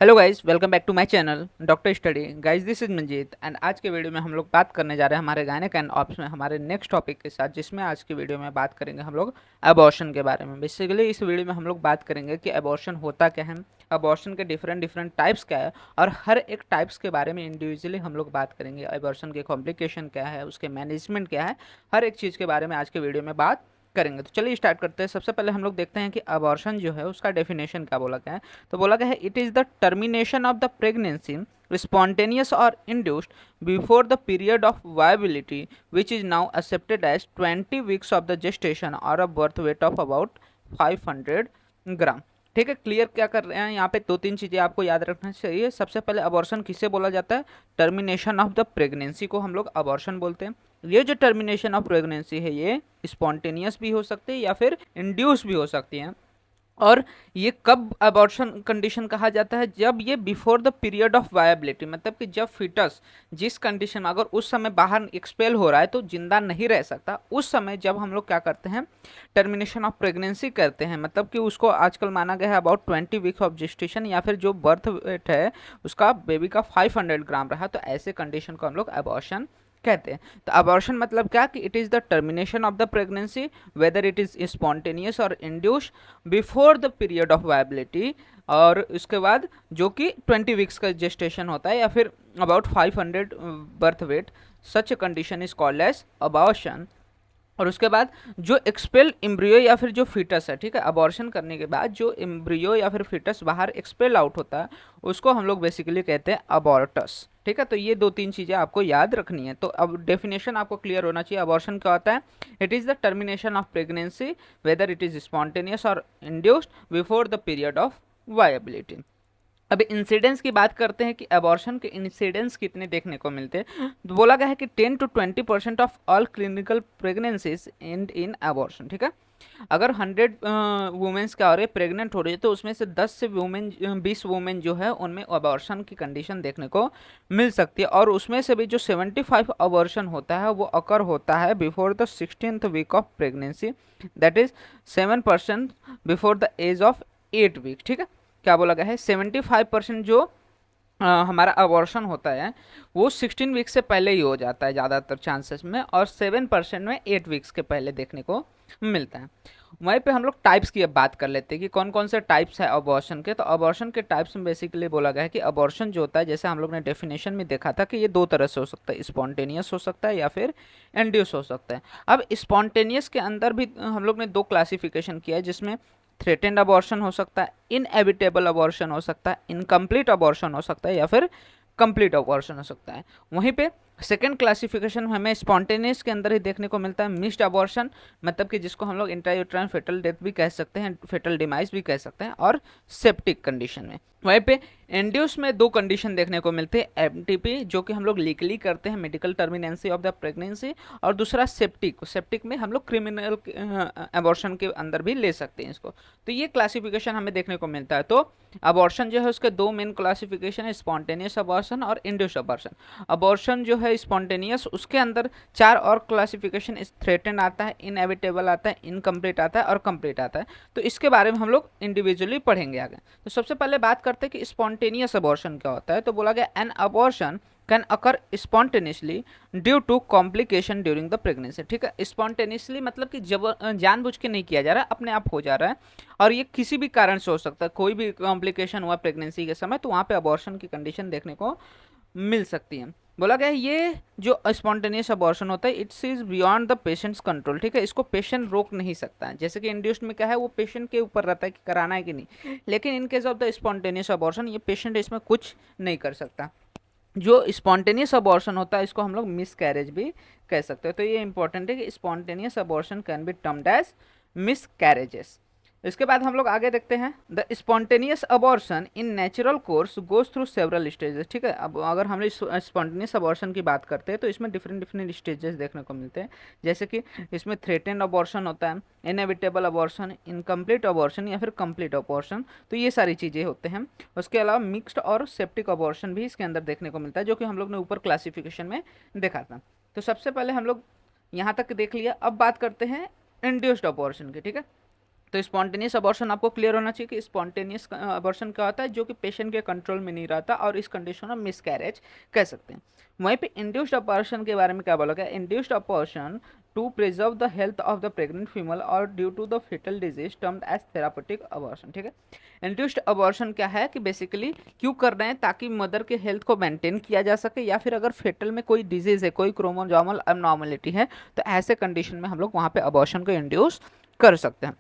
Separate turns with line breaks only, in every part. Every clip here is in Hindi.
Hello guys, welcome back to my channel doctor study. Guys, this is Manjeet and आज के वीडियो में हम लोग बात करने जा रहे हैं हमारे गायनेक एंड ऑप्स में हमारे नेक्स्ट टॉपिक के साथ, जिसमें आज की वीडियो में बात करेंगे हम लोग अबॉर्शन के बारे में। बेसिकली इस वीडियो में हम लोग बात करेंगे कि अबॉर्शन होता क्या है, अबॉर्शन के डिफरेंट डिफरेंट टाइप्स क्या है, और हर एक टाइप्स के बारे में इंडिविजुअली हम लोग बात करेंगे। अबॉर्शन के कॉम्प्लिकेशन क्या है, उसके मैनेजमेंट क्या है, हर एक चीज़ के बारे में आज के वीडियो में बात करेंगे। तो चलिए स्टार्ट करते हैं। सबसे पहले हम लोग देखते हैं कि अबॉर्शन जो है उसका डेफिनेशन क्या बोला गया है। तो बोला गया है, it is the termination of the pregnancy spontaneous or induced before the period of viability, which is now accepted as 20 weeks of the gestation or a birth weight of about 500 ग्राम। ठीक है, क्लियर क्या कर रहे हैं यहाँ पे, दो तीन चीज़ें आपको याद रखना चाहिए। सबसे पहले अबॉर्शन किसे बोला जाता है, टर्मिनेशन ऑफ द प्रेगनेंसी को हम लोग अबॉर्शन बोलते हैं। ये जो टर्मिनेशन ऑफ प्रेगनेंसी है ये स्पॉन्टेनियस भी हो सकती है या फिर इंड्यूस भी हो सकती है। और ये कब अबॉर्शन कंडीशन कहा जाता है, जब ये before the period of viability, मतलब कि जब फिटस जिस कंडीशन में अगर उस समय बाहर एक्सपेल हो रहा है तो जिंदा नहीं रह सकता, उस समय जब हम लोग क्या करते हैं, टर्मिनेशन ऑफ प्रेगनेंसी करते हैं। मतलब कि उसको आजकल माना गया है अबाउट 20 वीक्स ऑफ जेस्टेशन या फिर जो बर्थ वेट है उसका बेबी का 500 ग्राम रहा, तो ऐसे कंडीशन को हम लोग अबॉर्शन कहते हैं। तो अबॉर्शन मतलब क्या कि it is the termination of the pregnancy whether it is spontaneous और induce before the period of viability, और उसके बाद जो कि 20 वीक्स का जेस्टेशन होता है या फिर about 500 birth weight, such condition is called as abortion. और उसके बाद जो एक्सपेल एम्ब्रियो या फिर जो फीटस है, ठीक है, अबॉर्शन करने के बाद जो एम्ब्रियो या फिर फीटस बाहर एक्सपेल आउट होता है उसको हम लोग बेसिकली कहते हैं अबॉर्टस। ठीक है, तो ये दो तीन चीज़ें आपको याद रखनी है। तो अब डेफिनेशन आपको क्लियर होना चाहिए। अबॉर्शन क्या होता है, it is the termination of pregnancy whether it is spontaneous और induced before the period of viability. अब इंसिडेंस की बात करते हैं कि अबॉर्शन के इंसिडेंस कितने देखने को मिलते हैं। तो बोला गया है कि 10 to 20% of all clinical pregnancies and in abortion. ठीक है, अगर 100 वुमेन्स क्या हो रही है, प्रेग्नेंट हो रही है, तो उसमें से 10 से वुमेन 20 वुमेन जो है उनमें अबॉर्शन की कंडीशन देखने को मिल सकती है। और उसमें से भी जो 75 अबॉर्शन होता है वो अकर होता है before the 16th week of pregnancy, that is 7% before the age of 8 week. ठीक है, क्या बोला गया है, 75% जो हमारा अबॉर्शन होता है वो 16 वीक्स से पहले ही हो जाता है ज़्यादातर चांसेस में, और 7% में 8 वीक्स के पहले देखने को मिलता है। वहीं पे हम लोग टाइप्स की अब बात कर लेते हैं कि कौन कौन से टाइप्स है अबॉर्शन के। तो अबॉर्शन के टाइप्स में बेसिकली बोला गया है कि अबॉर्शन जो होता है, जैसे हम लोग ने डेफिनेशन में देखा था कि ये दो तरह से हो सकता है, स्पॉन्टेनियस हो सकता है या फिर इंड्यूस हो सकता है। अब स्पॉन्टेनियस के अंदर भी हम लोग ने दो क्लासिफिकेशन किया है, जिसमें थ्रेटेंड अबॉर्शन हो सकता है, इनएविटेबल अबॉर्शन हो सकता है, इनकम्प्लीट अबॉर्शन हो सकता है या फिर कंप्लीट अबॉर्शन हो सकता है। वहीं पे सेकेंड क्लासिफिकेशन हमें स्पॉन्टेनियस के अंदर ही देखने को मिलता है, मिस्ड अबॉर्शन, मतलब कि जिसको हम लोग इंट्रायूट्राइन फेटल डेथ भी कह सकते हैं, फेटल डिमाइस भी कह सकते हैं, और सेप्टिक कंडीशन में। वहीं पे इंड्यूस में दो कंडीशन देखने को मिलते हैं, एमटीपी जो कि हम लोग लीगली करते हैं, मेडिकल टर्मिनेंसी ऑफ द प्रेगनेंसी, और दूसरा सेप्टिक, सेप्टिक में हम लोग क्रिमिनल अबॉर्शन के अंदर भी ले सकते हैं इसको। तो ये क्लासिफिकेशन हमें देखने को मिलता है। तो अबॉर्शन जो है उसके दो मेन क्लासिफिकेशन है, स्पॉन्टेनियस अबॉर्शन और इंड्यूस अबॉर्शन। अबॉर्शन जो है स्पॉन्टेनियस, उसके अंदर चार और क्लासिफिकेशन, थ्रेटेंड आता है, इनएविटेबल आता है, इनकम्प्लीट आता है और कंप्लीट आता है। तो इसके बारे में हम लोग इंडिविजुअली पढ़ेंगे आगे। तो सबसे पहले बात करते हैं कि स्पॉन्टेनियस अबॉर्शन क्या होता है। तो बोला गया an abortion can occur spontaneously due to complication during the pregnancy. ठीक है, स्पॉन्टेनियसली मतलब कि जब जानबूझ के नहीं किया जा रहा है, अपने आप हो जा रहा है, और ये किसी भी कारण से हो सकता है, कोई भी कॉम्प्लिकेशन हुआ प्रेगनेंसी के समय तो वहाँ पे अबॉर्शन की कंडीशन देखने को मिल सकती है। बोला गया है ये जो स्पॉन्टेनियस अबॉर्शन होता है it's is beyond the patients control. ठीक है, इसको पेशेंट रोक नहीं सकता है, जैसे कि इंड्यूस्ड में क्या है वो पेशेंट के ऊपर रहता है कि कराना है कि नहीं, लेकिन in case of the spontaneous abortion ये पेशेंट इसमें कुछ नहीं कर सकता। जो स्पॉन्टेनियस अबॉर्शन होता है इसको हम लोग मिस कैरेज भी कह सकते हैं। तो ये इंपॉर्टेंट है कि spontaneous abortion can be termed as miscarriages. इसके बाद हम लोग आगे देखते हैं, the spontaneous abortion in natural course goes through several stages. ठीक है, अब अगर हम स्पॉन्टेनियस अबॉर्शन की बात करते हैं तो इसमें डिफरेंट डिफरेंट स्टेजेस देखने को मिलते हैं, जैसे कि इसमें थ्रेटेंड अबॉर्शन होता है, इनएविटेबल अबॉर्शन, इनकम्प्लीट अबॉर्शन या फिर कंप्लीट अबॉर्शन, तो ये सारी चीज़ें होते हैं। उसके अलावा मिक्स्ड और सेप्टिक अबॉर्शन भी इसके अंदर देखने को मिलता है, जो कि हम लोग ने ऊपर क्लासिफिकेशन में देखा था। तो सबसे पहले हम लोग यहाँ तक देख लिया, अब बात करते हैं इंड्यूस्ड अबॉर्शन की। ठीक है, तो स्पॉन्टेनियस अबॉर्शन आपको क्लियर होना चाहिए कि स्पॉन्टेनियस अबॉर्शन क्या होता है, जो कि पेशेंट के कंट्रोल में नहीं रहता और इस कंडीशन में मिसकैरेज कह सकते हैं। वहीं पे इंड्यूस्ड अबॉर्शन के बारे में क्या बोला गया, induced abortion to preserve the health of the pregnant female और due to the foetal disease termed as therapeutic abortion. ठीक है, इंड्यूस्ड अबॉर्शन क्या है कि बेसिकली क्यों कर रहे हैं, ताकि मदर के हेल्थ को मेंटेन किया जा सके, या फिर अगर फेटल में कोई डिजीज है, कोई क्रोमोसोमल अबनॉर्मलिटी है, तो ऐसे कंडीशन में हम लोग वहाँ पे अबॉर्शन को इंड्यूस कर सकते हैं।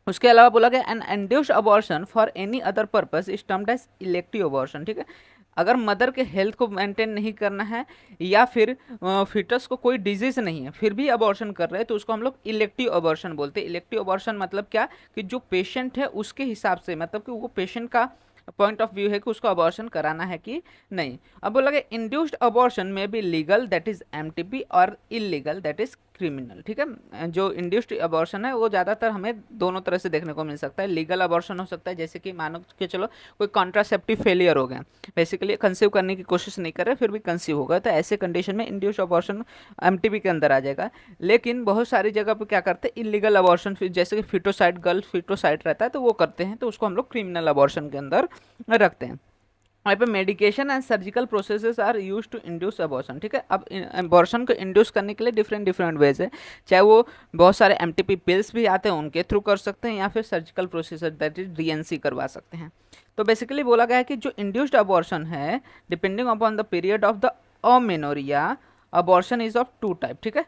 उसके अलावा बोला गया an induced abortion for any other purpose is termed as elective abortion. ठीक है, अगर मदर के हेल्थ को मेंटेन नहीं करना है या फिर फिटस को कोई डिजीज नहीं है फिर भी अबॉर्शन कर रहे हैं, तो उसको हम लोग इलेक्टिव अबॉर्शन बोलते हैं। इलेक्टिव अबॉर्शन मतलब क्या, कि जो पेशेंट है उसके हिसाब से, मतलब कि वो पेशेंट का पॉइंट ऑफ व्यू है कि उसको अबॉर्शन कराना है कि नहीं। अब बोला गया इंड्यूस्ड अबॉर्शन में भी लीगल दैट इज एमटीपी और इलीगल दैट इज क्रिमिनल। ठीक है, जो इंड्यूस्ड अबॉर्शन है वो ज़्यादातर हमें दोनों तरह से देखने को मिल सकता है। लीगल अबॉर्शन हो सकता है, जैसे कि मानो कि चलो कोई कॉन्ट्रासेप्टिव फेलियर हो गया, बेसिकली कंसीव करने की कोशिश नहीं कर रहे फिर भी कंसीव होगा, तो ऐसे कंडीशन में इंड्यूस्ड अबॉर्शन एमटीपी के अंदर आ जाएगा। लेकिन बहुत सारी जगह पे क्या करते हैं, इलीगल अबॉर्शन, जैसे कि फिटोसाइड, गर्ल फिटोसाइड रहता है तो वो करते हैं, तो उसको हम लोग क्रिमिनल अबॉर्शन के अंदर रखते हैं। वहाँ पे medication and surgical processes are use to induce abortion. ठीक है, अब अबॉर्शन को इंड्यूस करने के लिए डिफरेंट डिफरेंट वेज है, चाहे वो बहुत सारे एमटीपी पिल्स भी आते हैं उनके थ्रू कर सकते हैं, या फिर surgical processor that is DNC करवा सकते हैं। तो बेसिकली बोला गया है कि जो इंड्यूस्ड अबॉर्शन है, depending upon the period of the amenorrhoea, abortion is of two type. ठीक है,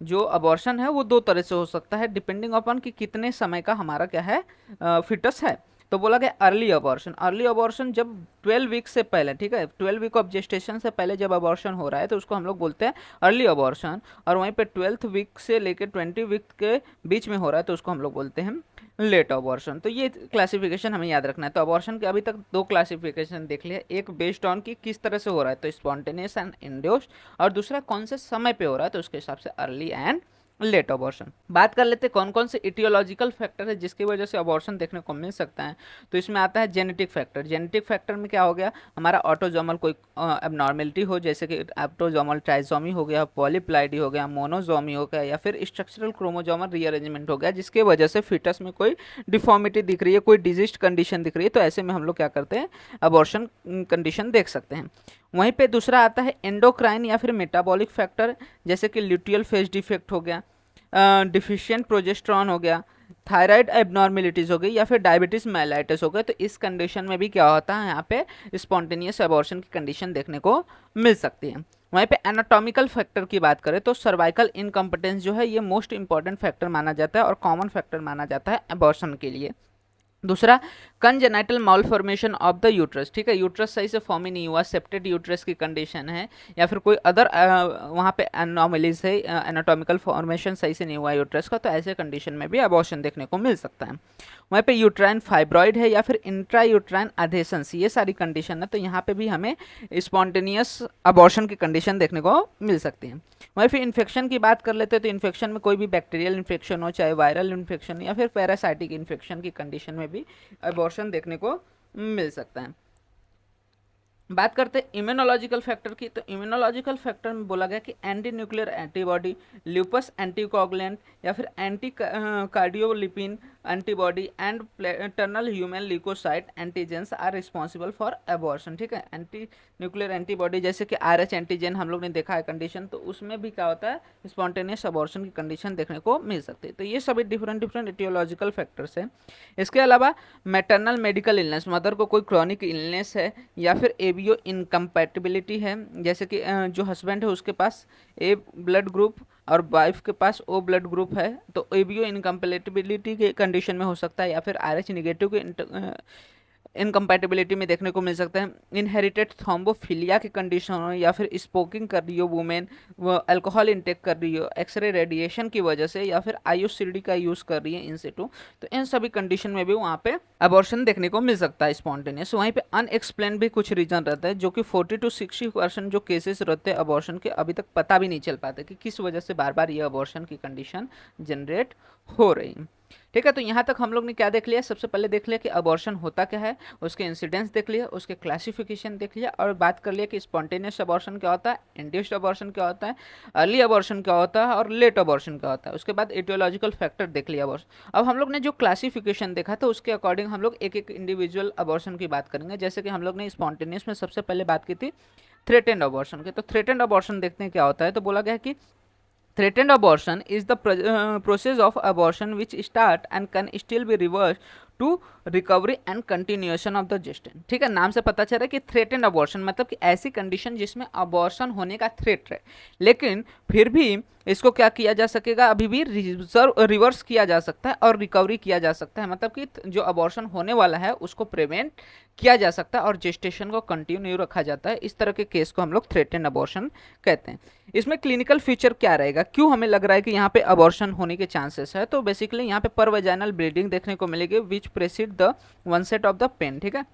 जो अबॉर्शन है वो दो तरह से हो सकता है, डिपेंडिंग अपॉन कि कितने समय का हमारा क्या है फिटस है। तो बोला गया अर्ली अबॉर्शन, अर्ली अबॉर्शन जब 12 वीक से पहले, ठीक है 12 वीक ऑफ जेस्टेशन से पहले जब अबॉर्शन हो रहा है तो उसको हम लोग बोलते हैं अर्ली अबॉर्शन, और वहीं पे 12th वीक से लेकर 20 वीक के बीच में हो रहा है तो उसको हम लोग बोलते हैं लेट अबॉर्शन। तो ये क्लासिफिकेशन हमें याद रखना है। तो अबॉर्शन के अभी तक दो क्लासिफिकेशन देख लिया, एक बेस्ड ऑन की किस तरह से हो रहा है तो स्पॉन्टेनियस एंड इंड्यूस्ड, और दूसरा कौन से समय पे हो रहा है तो उसके हिसाब से अर्ली एंड लेट अबॉर्शन। बात कर लेते हैं कौन कौन से इटियोलॉजिकल फैक्टर है जिसकी वजह से अबॉर्शन देखने को मिल सकता है। तो इसमें आता है जेनेटिक फैक्टर। जेनेटिक फैक्टर में क्या हो गया, हमारा ऑटोजोमल कोई एबनॉर्मेलिटी हो, जैसे कि ऑटोजोमल ट्राइसोमी हो गया, पॉलीप्लाइडी हो गया, मोनोजोमी हो गया, या फिर स्ट्रक्चरल क्रोमोजोमल रीअरेंजमेंट हो गया, जिसके वजह से फिटस में कोई डिफॉर्मिटी दिख रही है, कोई डिजीज कंडीशन दिख रही है, तो ऐसे में हम लोग क्या करते हैं, अबॉर्शन कंडीशन देख सकते हैं। वहीं पे दूसरा आता है एंडोक्राइन या फिर मेटाबॉलिक फैक्टर, जैसे कि ल्यूटियल फेज डिफेक्ट हो गया, डिफिशियंट प्रोजेस्टेरॉन हो गया, थायराइड एबनॉर्मेलिटीज़ हो गई, या फिर डायबिटीज़ मेलाइटिस हो गया। तो इस कंडीशन में भी क्या होता है, यहाँ पे स्पॉन्टेनियस अबॉर्शन की कंडीशन देखने को मिल सकती है। वहीं पे एनाटॉमिकल फैक्टर की बात करें तो सर्वाइकल इनकम्पिटेंस जो है ये मोस्ट इंपॉर्टेंट फैक्टर माना जाता है और कॉमन फैक्टर माना जाता है अबॉर्शन के लिए। दूसरा congenital malformation of the uterus. ठीक है, यूट्रस सही से फॉर्म ही नहीं हुआ, सेप्टेड यूट्रस की कंडीशन है, या फिर कोई अदर वहाँ पे एनॉमलीज है, एनाटॉमिकल फॉर्मेशन सही से नहीं हुआ यूट्रस का, तो ऐसे कंडीशन में भी अबॉर्शन देखने को मिल सकता है। वहीं पे यूट्राइन फाइब्रॉइड है या फिर इंट्रा यूट्राइन अधेशंस, ये सारी कंडीशन है, तो यहाँ पे भी हमें स्पॉन्टेनियस अबॉर्शन की कंडीशन देखने को मिल सकती है। वहीं फिर इन्फेक्शन की बात कर लेते हैं, तो इन्फेक्शन में कोई भी बैक्टीरियल इन्फेक्शन हो, चाहे वायरल इन्फेक्शन या फिर पैरासाइटिक इन्फेक्शन की कंडीशन में भी अबॉर्शन देखने को मिल सकता है। बात करते हैं इम्यूनोलॉजिकल फैक्टर की, तो इम्यूनोलॉजिकल फैक्टर में बोला गया कि anti nuclear antibody, lupus anticoagulant, या फिर anti cardiolipin antibody and paternal human leukocyte antigens are responsible for abortion. ठीक है, एंटी न्यूक्लियर एंटीबॉडी जैसे कि RH एंटीजन हम लोग ने देखा है कंडीशन, तो उसमें भी क्या होता है, स्पॉन्टेनियस अबॉर्शन की कंडीशन देखने को मिल सकती है। तो ये सभी डिफरेंट डिफरेंट इटियोलॉजिकल फैक्टर्स हैं। इसके अलावा मैटरनल मेडिकल इलनेस, मदर को कोई क्रॉनिक इलनेस है, या फिर एबीओ इनकम्पैटिबिलिटी है, जैसे कि जो हस्बैंड है उसके पास ए ब्लड ग्रुप और वाइफ के पास ओ ब्लड ग्रुप है, तो एबीओ इनकम्पैटिबिलिटी के कंडीशन में हो सकता है, या फिर RH निगेटिव के इनकम्पैटिबिलिटी में देखने को मिल सकता है। इनहेरिटेड थ्रोम्बोफिलिया की कंडीशन हो, या फिर स्मोकिंग कर रही हो वुमेन, वो अल्कोहल इंटेक कर रही हो, एक्सरे रेडिएशन की वजह से, या फिर IUCD का यूज़ कर रही है इन सिटू, तो इन सभी कंडीशन में भी वहाँ पे अबॉर्शन देखने को मिल सकता है स्पॉन्टेनियस। वहीं पे अनएक्सप्लेन भी कुछ रीजन रहता है, जो कि 40 to 60% जो केसेस रहते हैं अबॉर्शन के, अभी तक पता भी नहीं चल पाते कि किस वजह से बार बार ये अबॉर्शन की कंडीशन जनरेट हो रही है। ठीक है, तो यहाँ तक हम लोग ने क्या देख लिया, सबसे पहले देख लिया कि अबॉर्शन होता क्या है, उसके इंसिडेंस देख लिया, उसके क्लासिफिकेशन देख लिया, और बात कर लिया कि स्पॉन्टेनियस अबॉर्शन क्या होता है, इंड्यूस्ड अबॉर्शन क्या होता है, अर्ली अबॉर्शन क्या होता है, और लेट अबॉर्शन क्या होता है। उसके बाद एटियोलॉजिकल फैक्टर देख लिया अबॉर्शन। अब हम लोग ने जो क्लासिफिकेशन देखा था उसके अकॉर्डिंग हम लोग एक एक इंडिविजुअल अबॉर्शन की बात करेंगे। जैसे कि हम लोग ने स्पॉन्टेनियस में सबसे पहले बात की थी थ्रेटेंड अबॉर्शन की। तो थ्रेटेंड अबॉर्शन देखते हैं क्या होता है। तो बोला गया है कि threatened abortion is the process of abortion which start and can still be reversed to recovery and continuation of the gestation। ठीक है, नाम से पता चल रहा है कि थ्रेटेंड अबॉर्शन मतलब कि ऐसी कंडीशन जिसमें अबॉर्शन होने का थ्रेट है, लेकिन फिर भी इसको क्या किया जा सकेगा, अभी भी रिवर्स किया जा सकता है और रिकवरी किया जा सकता है। मतलब कि जो अबॉर्शन होने वाला है उसको प्रिवेंट किया जा सकता है और जेस्टेशन को कंटिन्यू रखा जाता है। इस तरह के केस को हम लोग थ्रेटेंड अबॉर्शन कहते हैं। इसमें क्लिनिकल फीचर क्या रहेगा, क्यों हमें लग रहा है कि यहाँ पे अबॉर्शन होने के चांसेस है। तो बेसिकली यहाँ पे पर वेजाइनल ब्लीडिंग देखने को मिलेगी विच प्रेसिड the onset of the pen. ठीक है,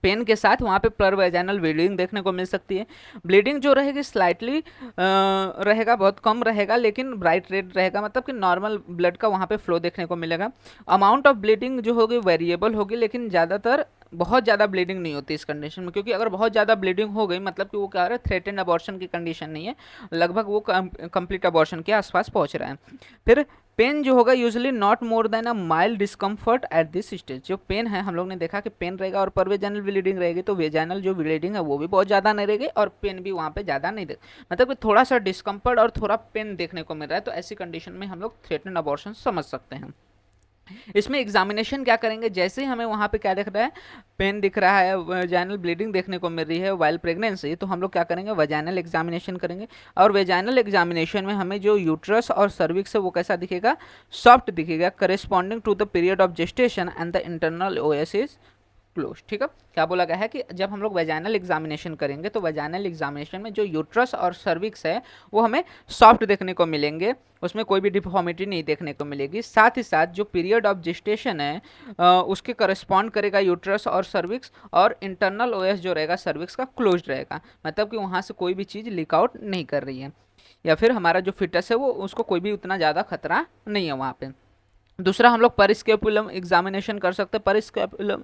पेन के साथ वहाँ पे पर वेजाइनल ब्लीडिंग देखने को मिल सकती है। ब्लीडिंग जो रहेगी स्लाइटली रहेगा, बहुत कम रहेगा, लेकिन ब्राइट रेड रहेगा, मतलब कि नॉर्मल ब्लड का वहाँ पे फ्लो देखने को मिलेगा। अमाउंट ऑफ ब्लीडिंग जो होगी वेरिएबल होगी, लेकिन ज़्यादातर बहुत ज़्यादा ब्लीडिंग नहीं होती इस कंडीशन में, क्योंकि अगर बहुत ज़्यादा ब्लीडिंग हो गई मतलब कि वो क्या हो रहा है, थ्रेटेंड अबॉर्शन की कंडीशन नहीं है, लगभग वो कंप्लीट अबॉर्शन के आसपास पहुँच रहा है। फिर पेन जो होगा usually not more than a mild discomfort at this stage. जो पेन है हम लोग ने देखा कि पेन रहेगा और पर वेजाइनल ब्लीडिंग रहेगी, तो वेजाइनल जो ब्लीडिंग है वो भी बहुत ज़्यादा नहीं रहेगी और पेन भी वहाँ पे ज़्यादा नहीं देगा, मतलब कि थोड़ा सा डिस्कम्फर्ट और थोड़ा पेन देखने को मिल रहा है। तो ऐसी कंडीशन में हम लोग थ्रेटेंड अबॉर्शन समझ सकते हैं। इसमें एग्जामिनेशन क्या करेंगे, जैसे ही हमें वहाँ पे क्या दिख रहा है, पेन दिख रहा है, वेजाइनल ब्लीडिंग देखने को मिल रही है वाइल प्रेगनेंसी, तो हम लोग क्या करेंगे, वेजाइनल एग्जामिनेशन करेंगे। और वेजाइनल एग्जामिनेशन में हमें जो यूट्रस और सर्विक्स है वो कैसा दिखेगा, सॉफ्ट दिखेगा, corresponding to the period of gestation and the internal os is close. ठीक है, क्या बोला गया है कि जब हम लोग वेजाइनल एग्जामिनेशन करेंगे तो वेजाइनल एग्जामिनेशन में जो यूट्रस और सर्विक्स है वो हमें सॉफ्ट देखने को मिलेंगे, उसमें कोई भी डिफॉर्मिटी नहीं देखने को मिलेगी। साथ ही साथ जो पीरियड ऑफ जेस्टेशन है उसके करस्पॉन्ड करेगा यूट्रस और सर्विक्स, और इंटरनल ओएस जो रहेगा सर्विक्स का क्लोज रहेगा, मतलब कि वहाँ से कोई भी चीज़ लीक आउट नहीं कर रही है, या फिर हमारा जो फिटस है वो उसको कोई भी उतना ज़्यादा खतरा नहीं है वहाँ पे। दूसरा हम लोग परिस्केपुलम एग्जामिनेशन कर सकते हैं। परिस्केपुलम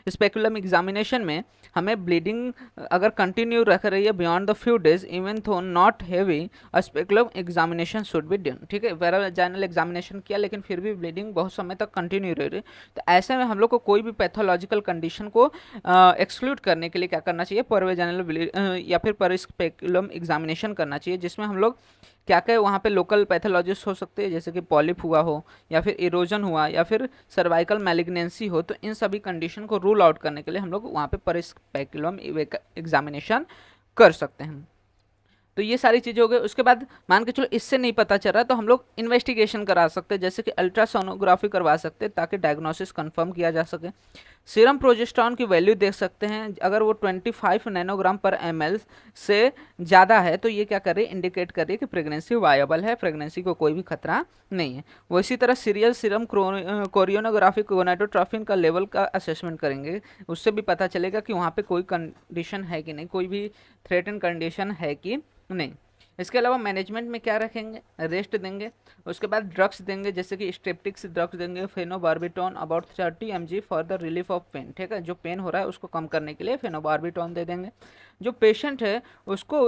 स्पेकुलम एग्जामिनेशन में हमें ब्लीडिंग अगर कंटिन्यू रख रही है beyond the few days even though not heavy, speculum examination should be done. ठीक है, वेजाइनल एग्जामिनेशन किया लेकिन फिर भी ब्लीडिंग बहुत समय तक कंटिन्यू रह रही, तो ऐसे में हम लोग को कोई भी पैथोलॉजिकल कंडीशन को एक्सक्लूड करने के लिए क्या करना चाहिए, परवेजाइनल या फिर परिस्पेकुलम एग्जामिनेशन करना चाहिए, जिसमें हम लोग क्या क्या वहाँ पे लोकल पैथोलॉजिस्ट हो सकते हैं, जैसे कि पॉलिप हुआ हो या फिर इरोजन हुआ या फिर सर्वाइकल मैलिग्नेंसी हो, तो इन सभी कंडीशन को रूल आउट करने के लिए हम लोग वहाँ पे परिस्पेकुलम एग्जामिनेशन कर सकते हैं। तो ये सारी चीज़ें हो गई। उसके बाद मान के चलो इससे नहीं पता चल रहा तो हम लोग इन्वेस्टिगेशन करा सकते हैं, जैसे कि अल्ट्रासोनोग्राफी करवा सकते हैं ताकि डायग्नोसिस कंफर्म किया जा सके। सीरम प्रोजेस्टेरॉन की वैल्यू देख सकते हैं, अगर वो 25 नैनोग्राम पर ml से ज़्यादा है तो ये क्या कर रही है, इंडिकेट कर रही है कि प्रेगनेंसी वायबल है, प्रेगनेंसी को कोई भी खतरा नहीं है। वो इसी तरह सीरियल सीरम कोरियोनोग्राफी गोनाडोट्रोफिन का लेवल का असेसमेंट करेंगे, उससे भी पता चलेगा कि वहाँ पे कोई कंडीशन है कि नहीं, कोई भी थ्रेटन कंडीशन है कि नहीं। इसके अलावा मैनेजमेंट में क्या रखेंगे, रेस्ट देंगे, उसके बाद ड्रग्स देंगे, जैसे कि स्टेप्टिक्स ड्रग्स देंगे, phenobarbitone about 30 mg for the relief of pain. ठीक है, जो पेन हो रहा है उसको कम करने के लिए फेनोबार्बिटॉन दे देंगे। जो पेशेंट है उसको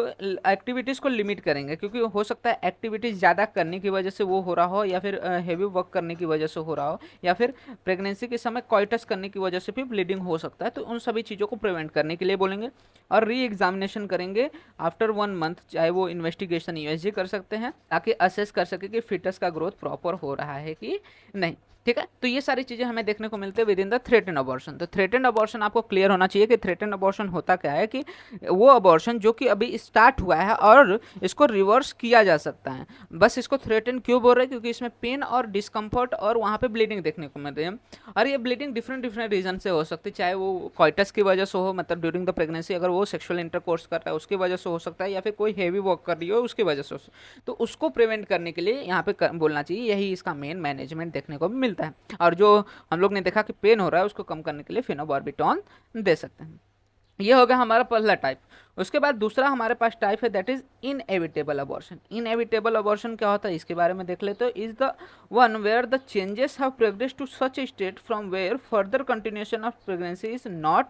एक्टिविटीज़ को लिमिट करेंगे, क्योंकि हो सकता है एक्टिविटीज़ ज़्यादा करने की वजह से वो हो रहा हो, या फिर हेवी वर्क करने की वजह से हो रहा हो, या फिर प्रेगनेंसी के समय कॉइटस करने की वजह से भी ब्लीडिंग हो सकता है, तो उन सभी चीज़ों को प्रिवेंट करने के लिए बोलेंगे। और री एग्जामिनेशन करेंगे आफ्टर 1 मंथ, चाहे वो इन्वेस्टिगेशन यूएसजी कर सकते हैं ताकि असेस कर सके कि फिटस का ग्रोथ प्रॉपर हो रहा है कि नहीं। ठीक है, तो ये सारी चीज़ें हमें देखने को मिलते हैं within the threatened abortion. तो थ्रेटेंड अबॉर्शन आपको क्लियर होना चाहिए कि थ्रेटेंड अबॉर्शन होता क्या है, कि वो अबॉर्शन जो कि अभी स्टार्ट हुआ है और इसको रिवर्स किया जा सकता है। बस इसको थ्रेटेंड क्यों बोल रहे हैं, क्योंकि इसमें पेन और डिस्कम्फर्ट और वहाँ पे ब्लीडिंग देखने को मिल रही है, और ये ब्लीडिंग डिफरेंट डिफरेंट रीजन से हो सकती है, चाहे वो कॉइटस की वजह से हो, मतलब ड्यूरिंग द प्रेगनेंसी अगर वो सेक्सुअल इंटरकोर्स कर रहा है उसकी वजह से हो सकता है, या फिर कोई हेवी वर्क कर रही हो उसकी वजह से हो सकता है। तो उसको प्रिवेंट करने के लिए यहाँ पे बोलना चाहिए, यही इसका मेन मैनेजमेंट देखने को मिलता है। और जो हम लोग ने देखा कि पेन हो रहा है उसको कम करने के लिए फेनोबार्बिटॉन दे सकते हैं। ये हो गया हमारा पहला टाइप। उसके बाद दूसरा हमारे पास टाइप है that is inevitable abortion. Inevitable abortion क्या होता है इसके बारे में देख लेते हो। Is the one where the changes have progress to such state from where further continuation of pregnancy is not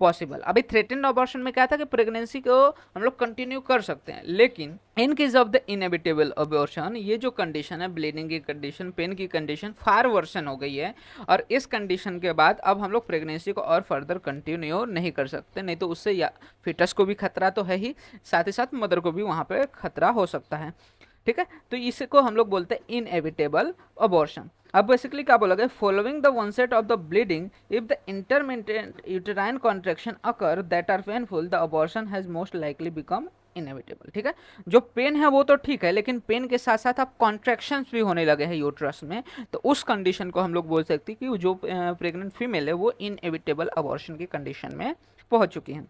possible. अभी थ्रेटेंड अबॉर्शन में क्या था कि प्रेगनेंसी को हम लोग कंटिन्यू कर सकते हैं, लेकिन in case of the inevitable abortion ये जो कंडीशन है, ब्लीडिंग की कंडीशन, पेन की कंडीशन फार वर्सन हो गई है, और इस कंडीशन के बाद अब हम लोग प्रेगनेंसी को और फर्दर कंटिन्यू नहीं कर सकते, नहीं तो उससे या फिटस को भी खतरा तो है ही, साथ ही साथ मदर को भी वहाँ पे खतरा हो सकता है। ठीक है, तो इसको हम लोग बोलते हैं इनएविटेबल अबॉर्शन। अब बेसिकली क्या बोला गया, following the onset of the bleeding if the intermittent uterine contraction occur that are painful the abortion has most likely become inevitable. ठीक है, जो पेन है वो तो ठीक है, लेकिन पेन के साथ साथ अब कॉन्ट्रैक्शंस भी होने लगे हैं यूट्रस में, तो उस कंडीशन को हम लोग बोल सकते हैं कि जो प्रेग्नेंट फीमेल है वो इनएविटेबल अबॉर्शन की कंडीशन में पहुंच चुकी है।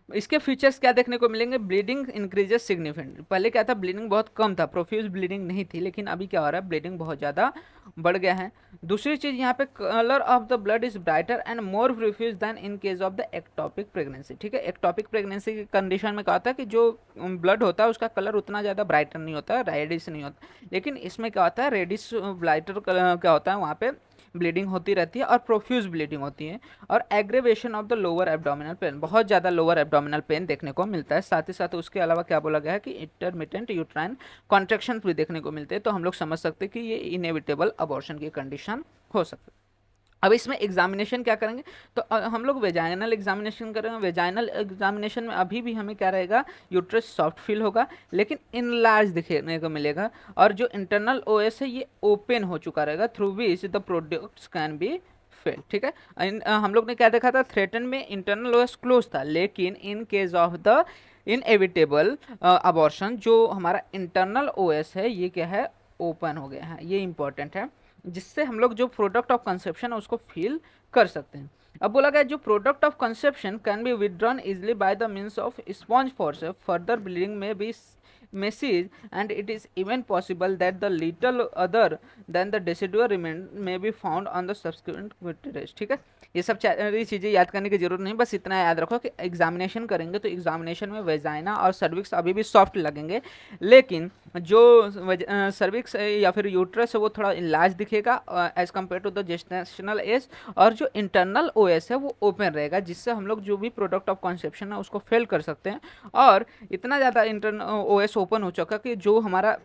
इसके फीचर्स क्या देखने को मिलेंगे, ब्लीडिंग इंक्रीजेस सिग्निफिकेंट। पहले क्या था, ब्लीडिंग बहुत कम था, प्रोफ्यूज ब्लीडिंग नहीं थी, लेकिन अभी क्या हो रहा है, ब्लीडिंग बहुत ज़्यादा बढ़ गया है। दूसरी चीज़ यहाँ पे colour of the blood is brighter and more profuse than in case of the ectopic pregnancy. ठीक है, एक्टोपिक प्रेगनेंसी की कंडीशन में क्या होता है कि जो ब्लड होता है उसका कलर उतना ज़्यादा ब्राइटर नहीं होता है, रेडिश नहीं होता, लेकिन इसमें क्या होता है, रेडिश ब्राइटर क्या होता है, वहाँ पे ब्लीडिंग होती रहती है और प्रोफ्यूज ब्लीडिंग होती है, और aggravation of the lower abdominal pain, बहुत ज़्यादा लोअर एब्डोमिनल पेन देखने को मिलता है। साथ ही साथ उसके अलावा क्या बोला गया है कि इंटरमिटेंट यूट्राइन कॉन्ट्रैक्शन भी देखने को मिलते हैं, तो हम लोग समझ सकते हैं कि ये इनएविटेबल अबॉर्शन की कंडीशन हो सकती है। अब इसमें एग्जामिनेशन क्या करेंगे, तो हम लोग वेजाइनल एग्जामिनेशन करेंगे। वेजाइनल एग्जामिनेशन में अभी भी हमें क्या रहेगा, यूट्रस सॉफ्ट फील होगा, लेकिन इनलार्ज दिखने को मिलेगा, और जो इंटरनल ओएस है ये ओपन हो चुका रहेगा, through which the products can be fail. ठीक है, हम लोग ने क्या देखा था, थ्रेटन में इंटरनल ओएस क्लोज था, लेकिन in case of the inevitable abortion जो हमारा इंटरनल ओएस है ये क्या है, ओपन हो गया है। ये इंपॉर्टेंट है, जिससे हम लोग जो प्रोडक्ट ऑफ कंसेप्शन है उसको फील कर सकते हैं। अब बोला गया जो product of conception can be withdrawn easily by the means of sponge force, further bleeding में B message and it is even possible that the little other than the deciduous remain may be found on the subsequent vitreous। ठीक है, ये सब चीज़ें याद करने की जरूरत नहीं, बस इतना याद रखो कि एग्जामिनेशन करेंगे तो एग्जामिनेशन में वेजाइना और सर्विक्स अभी भी सॉफ्ट लगेंगे, लेकिन जो सर्विक्स या फिर यूट्रस है वो थोड़ा इलाज दिखेगा as compare to the gestational age, और जो इंटरनल ओएस है वो ओपन रहेगा, जिससे हम लोग जो भी प्रोडक्ट ऑफ कंसेप्शन है उसको फेल कर सकते हैं। और इतना ज़्यादा इंटरनल ओएस ओपन हो चुका कि जो हमारा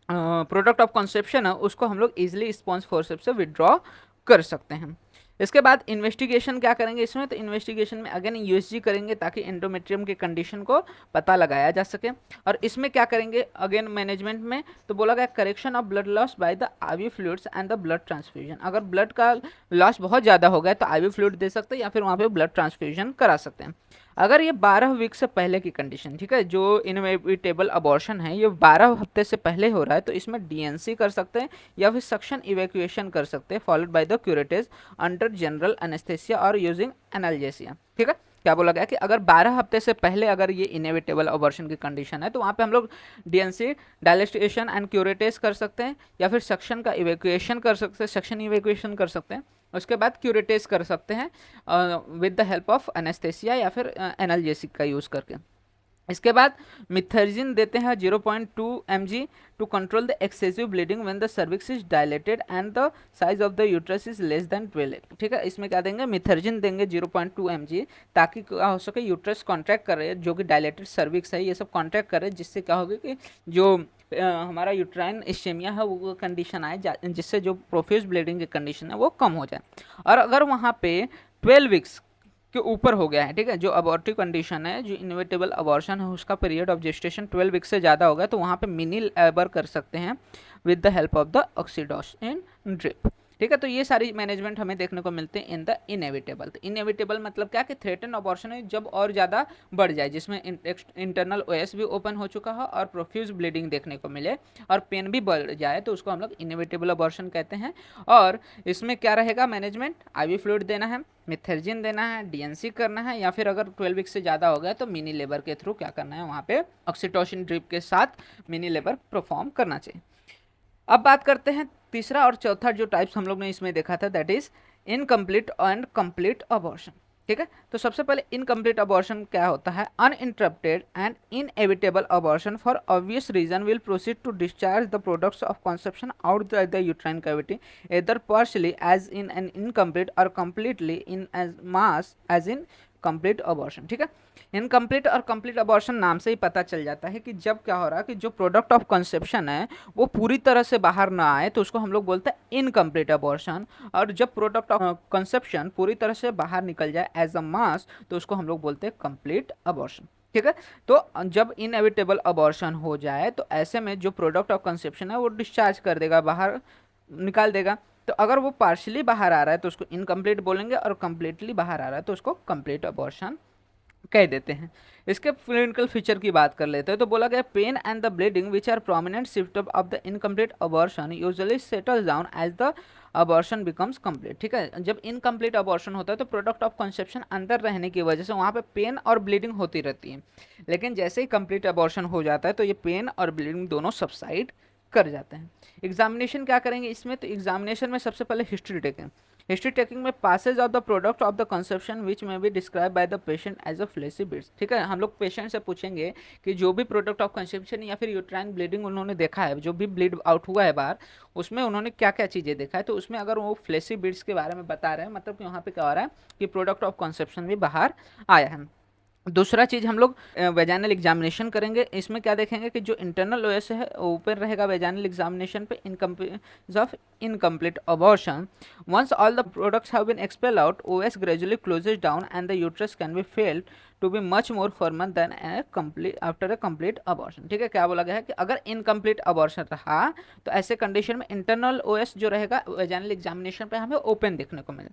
प्रोडक्ट ऑफ कंसेप्शन है उसको हम लोग इजिली स्पॉन्ज फोर्सेप्स से विड्रॉ कर सकते हैं। इसके बाद इन्वेस्टिगेशन क्या करेंगे इसमें, तो इन्वेस्टिगेशन में अगेन यूएसजी करेंगे ताकि एंडोमेट्रियम की कंडीशन को पता लगाया जा सके। और इसमें क्या करेंगे अगेन मैनेजमेंट में, तो बोला गया correction of blood loss by the ivy fluids and the blood transfusion. अगर ब्लड का लॉस बहुत ज़्यादा हो गया तो आईवी फ्लूइड दे सकते हैं या फिर वहाँ पे ब्लड ट्रांसफ्यूजन करा सकते हैं। अगर ये 12 वीक से पहले की कंडीशन, ठीक है, जो इनएविटेबल अबॉर्शन है ये 12 हफ्ते से पहले हो रहा है, तो इसमें डीएनसी कर सकते हैं या फिर सक्शन इवैक्यूएशन कर सकते हैं followed by the curettage under general anaesthesia और यूजिंग एनाल्जेसिया। ठीक है, क्या बोला गया कि अगर 12 हफ्ते से पहले अगर ये इनएविटेबल अबॉर्शन की कंडीशन है तो वहाँ पे हम लोग डीएनसी डायलेस्टेशन एंड क्यूरेटेज कर सकते हैं या फिर सक्शन का इवैक्यूएशन कर सकते हैं, सक्शन इवैक्यूएशन कर सकते हैं। उसके बाद क्यूरेटेज कर सकते हैं with the help of anaesthesia या फिर एनाल्जेसिक का यूज़ करके। इसके बाद मिथर्जिन देते हैं 0.2 mg to control the excessive bleeding when the cervix is dilated and the size of the uterus is less than 12। ठीक है, इसमें क्या देंगे, मिथर्जिन देंगे 0.2 mg, ताकि क्या हो सके यूट्रस कॉन्ट्रैक्ट करे, जो कि डायलेटेड सर्विक्स है ये सब कॉन्ट्रैक्ट करे, जिससे क्या होगा कि जो हमारा यूट्राइन इस्चेमिया है वो कंडीशन आए, जिससे जो प्रोफ्यूज ब्लीडिंग की कंडीशन है वो कम हो जाए। और अगर वहाँ पे 12 वीक्स के ऊपर हो गया है, ठीक है, जो अबॉर्टिव कंडीशन है, जो इनएविटेबल अबॉर्शन है उसका पीरियड ऑफ जेस्टेशन 12 वीक से ज़्यादा होगा, तो वहाँ पे मिनी लेबर कर सकते हैं with the help of the oxytocin drip. ठीक है, तो ये सारी मैनेजमेंट हमें देखने को मिलते हैं इन द इनएविटेबल। तो इनएविटेबल मतलब क्या कि थ्रेटन अबॉर्शन है जब और ज़्यादा बढ़ जाए, जिसमें इंटरनल ओएस भी ओपन हो चुका है और प्रोफ्यूज ब्लीडिंग देखने को मिले और पेन भी बढ़ जाए, तो उसको हम लोग इनएविटेबल अबॉर्शन कहते हैं। और इसमें क्या रहेगा मैनेजमेंट, आईवी फ्लूइड देना है, मिथर्जिन देना है, डीएनसी करना है, या फिर अगर 12 वीक से ज़्यादा हो गया तो मिनी लेबर के थ्रू क्या करना है, वहाँ पे ऑक्सीटोसिन ड्रिप के साथ मिनी लेबर परफॉर्म करना चाहिए। अब बात करते हैं तीसरा और चौथा जो टाइप्स हम लोग ने इसमें देखा था, that is incomplete and complete abortion. ठीक है। तो सबसे पहले इनकम्प्लीट अबॉर्शन क्या होता है? Uninterrupted and inevitable abortion for obvious reason will proceed to discharge the products of conception out the uterine cavity either partially as in an incomplete or completely in as mass as in complete abortion. ठीक है। इनकम्प्लीट और कंप्लीट अबॉर्शन नाम से ही पता चल जाता है कि जब क्या हो रहा है कि जो प्रोडक्ट ऑफ कंसेप्शन है वो पूरी तरह से बाहर ना आए तो उसको हम लोग बोलते हैं इनकम्प्लीट अबॉर्शन, और जब प्रोडक्ट ऑफ कंसेप्शन पूरी तरह से बाहर निकल जाए एज अ मास तो उसको हम लोग बोलते हैं कंप्लीट अबॉर्शन। ठीक है। तो जब इनएविटेबल अबॉर्शन हो जाए तो ऐसे में जो प्रोडक्ट ऑफ कंसेप्शन है वो डिस्चार्ज कर देगा, बाहर निकाल देगा। तो अगर वो पार्शियली बाहर आ रहा है तो उसको इनकम्प्लीट बोलेंगे, और कम्प्लीटली बाहर आ रहा है तो उसको कंप्लीट अबॉर्शन कह देते हैं। इसके क्लिनिकल फीचर की बात कर लेते हैं। तो बोला गया pain and the bleeding which are prominent symptom of the incomplete abortion usually settles down as the abortion becomes complete. ठीक है। जब इनकम्प्लीट अबॉर्शन होता है तो प्रोडक्ट ऑफ कंसेप्शन अंदर रहने की वजह से वहाँ पे पेन और ब्लीडिंग होती रहती है, लेकिन जैसे ही कंप्लीट अबॉर्शन हो जाता है तो ये पेन और ब्लीडिंग दोनों सबसाइड कर जाते हैं। एग्जामिनेशन क्या करेंगे इसमें? तो एग्जामिनेशन में सबसे पहले हिस्ट्री टेकिंग। हिस्ट्री टेकिंग में passage of the product of the conception which में be describe by the patient as a fleshy bits. ठीक है। हम लोग पेशेंट से पूछेंगे कि जो भी प्रोडक्ट ऑफ कंसेप्शन या फिर यूट्राइन ब्लीडिंग उन्होंने देखा है, जो भी ब्लीड आउट हुआ है बाहर, उसमें उन्होंने क्या क्या चीज़ें देखा है। तो उसमें अगर वो फ्लेसी बिट्स के बारे में बता रहे हैं, मतलब कि वहाँ पे क्या हो रहा है कि प्रोडक्ट ऑफ कंसेप्शन भी बाहर आया है। दूसरा चीज़ हम लोग वेजाइनल एग्जामिनेशन करेंगे। इसमें क्या देखेंगे कि जो इंटरनल ओएस है ओपन रहेगा वेजाइनल एग्जामिनेशन पे in of incomplete abortion. Once all the products have been expel out OS gradually closes down and the uterus can be felt to be much more formal than a complete after a complete abortion. ठीक है। क्या बोला गया है कि अगर इनकम्प्लीट अबॉर्शन रहा तो ऐसे कंडीशन में इंटरनल ओएस जो रहेगा वेजाइनल एग्जामिनेशन पे हमें ओपन देखने को मिले,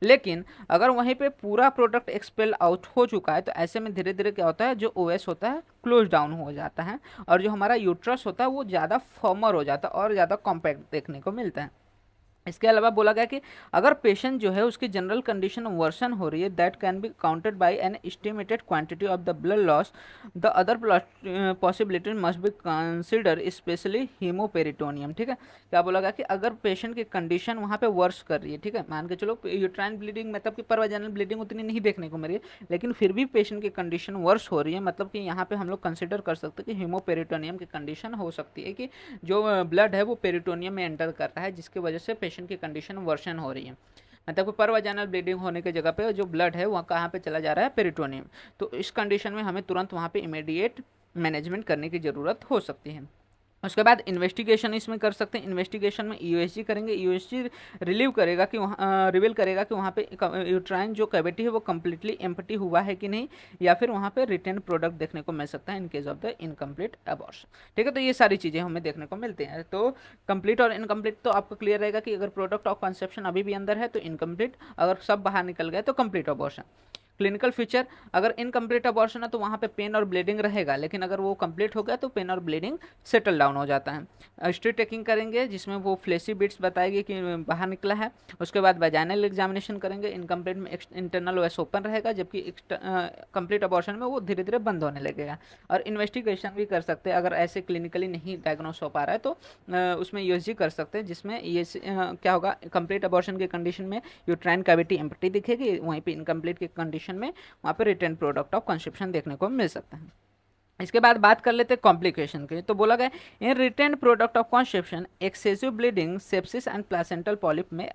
लेकिन अगर वहीं पे पूरा प्रोडक्ट एक्सपेल आउट हो चुका है तो ऐसे में धीरे धीरे क्या होता है, जो ओएस होता है क्लोज डाउन हो जाता है, और जो हमारा यूट्रस होता है वो ज़्यादा फॉर्मर हो जाता है और ज़्यादा कॉम्पैक्ट देखने को मिलता है। इसके अलावा बोला गया कि अगर पेशेंट जो है उसकी जनरल कंडीशन वर्सन हो रही है that can be counted by an estimated quantity of the blood loss, the other possibility must be consider specially haemoperitoneum. ठीक है। क्या बोला गया कि अगर पेशेंट की कंडीशन वहाँ पे वर्स कर रही है, ठीक है, मान के चलो यूट्राइन ब्लीडिंग मतलब कि परवाजाइनल ब्लीडिंग उतनी नहीं देखने को मिल रही है, लेकिन फिर भी पेशेंट की कंडीशन वर्स हो रही है, मतलब कि यहाँ पे हम लोग कंसिडर कर सकते हैं कि हीमोपेरिटोनियम की कंडीशन हो सकती है, कि जो ब्लड है वो पेरिटोनियम में एंटर कर रहा है जिसकी वजह से पेशेंट की कंडीशन वर्सन हो रही है। मतलब परवाजाइनल ब्लीडिंग होने की जगह पे जो ब्लड है वहाँ कहाँ पे चला जा रहा है, पेरिटोनियम। तो इस कंडीशन में हमें तुरंत वहाँ पे इमीडिएट मैनेजमेंट करने की ज़रूरत हो सकती है। उसके बाद इन्वेस्टिगेशन इसमें कर सकते हैं। इन्वेस्टिगेशन में यूएसजी करेंगे। यूएसजी रिलीव करेगा कि वहाँ रिवील करेगा कि वहाँ पे यूट्राइन जो कैविटी है वो कम्प्लीटली एम्प्टी हुआ है कि नहीं, या फिर वहाँ पे रिटेन प्रोडक्ट देखने को मिल सकता है in case of the incomplete abortion. ठीक है। तो ये सारी चीज़ें हमें देखने को मिलती हैं। तो कंप्लीट और इनकम्प्लीट तो आपको क्लियर रहेगा कि अगर प्रोडक्ट ऑफ कंसेप्शन अभी भी अंदर है तो इनकम्प्लीट, अगर सब बाहर निकल गए तो कंप्लीट अबॉर्शन। क्लिनिकल फीचर, अगर इनकम्प्लीट अबॉर्शन है तो वहाँ पे पेन और ब्लीडिंग रहेगा, लेकिन अगर वो कंप्लीट हो गया तो पेन और ब्लीडिंग सेटल डाउन हो जाता है। हिस्ट्री टेकिंग करेंगे जिसमें वो फ्लेसी बिट्स बताएगी कि बाहर निकला है। उसके बाद वेजाइनल एग्जामिनेशन करेंगे। इनकम्प्लीट में इंटरनल ओएस ओपन रहेगा, जबकि कंप्लीट अबॉर्शन में वो धीरे धीरे बंद होने लगेगा। और इन्वेस्टिगेशन भी कर सकते हैं, अगर ऐसे क्लिनिकली नहीं डायग्नोस हो पा रहा है तो उसमें यूएसजी कर सकते हैं, जिसमें ये क्या होगा, कंप्लीट अबॉर्शन की कंडीशन में यूट्राइन कैविटी एम्प्टी दिखेगी, वहीं पे इनकम्प्लीट की कंडीशन में वहाँ पे रिटर्न प्रोडक्ट ऑफ कंसेप्शन देखने को मिल सकता है। इसके बाद बात कर लेते हैं कॉम्प्लिकेशन की। तो बोला गया in retain product of conception excessive bleeding sepsis and placental polyp में।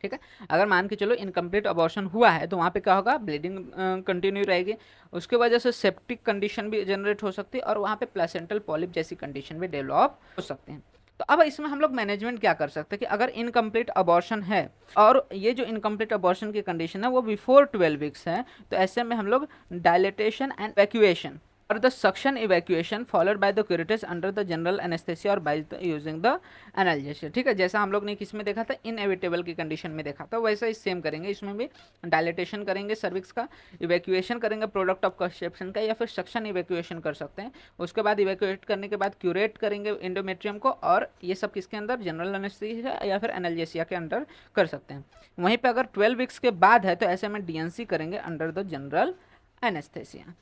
ठीक है। अगर मान के चलो इनकम्प्लीट अबॉर्शन हुआ है तो वहाँ पे क्या होगा, ब्लीडिंग कंटिन्यू रहेगी, उसके वजह से सेप्टिक कंडीशन भी जनरेट हो सकती है, और वहाँ पे प्लासेंटल पॉलिप जैसी कंडीशन भी डेवलप हो सकते हैं। तो अब इसमें हम लोग मैनेजमेंट क्या कर सकते हैं कि अगर इनकम्प्लीट अबॉर्शन है और ये जो इनकम्प्लीट अबॉर्शन की कंडीशन है वो बिफोर 12 वीक्स है, तो ऐसे में हम लोग डायलेटेशन एंड इवैक्यूएशन और the suction evacuation followed by the curettes under the general anaesthesia और बाय यूजिंग द एनाल्जेसिया। ठीक है। जैसा हम लोग ने किस में देखा था, इनएविटेबल की कंडीशन में देखा था, वैसा ही सेम करेंगे। इसमें भी डायलेटेशन करेंगे सर्विक्स का, इवैक्यूएशन करेंगे प्रोडक्ट ऑफ कंसेप्शन का, या फिर सक्शन इवैक्यूएशन कर सकते हैं। उसके बाद इवैक्यूएट करने के बाद क्यूरेट करेंगे एंडोमेट्रियम को, और ये सब किसके अंदर, जनरल एनेस्थेसिया या फिर एनाल्जेसिया के अंदर कर सकते हैं। वहीं पर अगर 12 वीक्स के बाद है तो ऐसे में डीएनसी करेंगे अंडर द जनरल एनेस्थेसिया।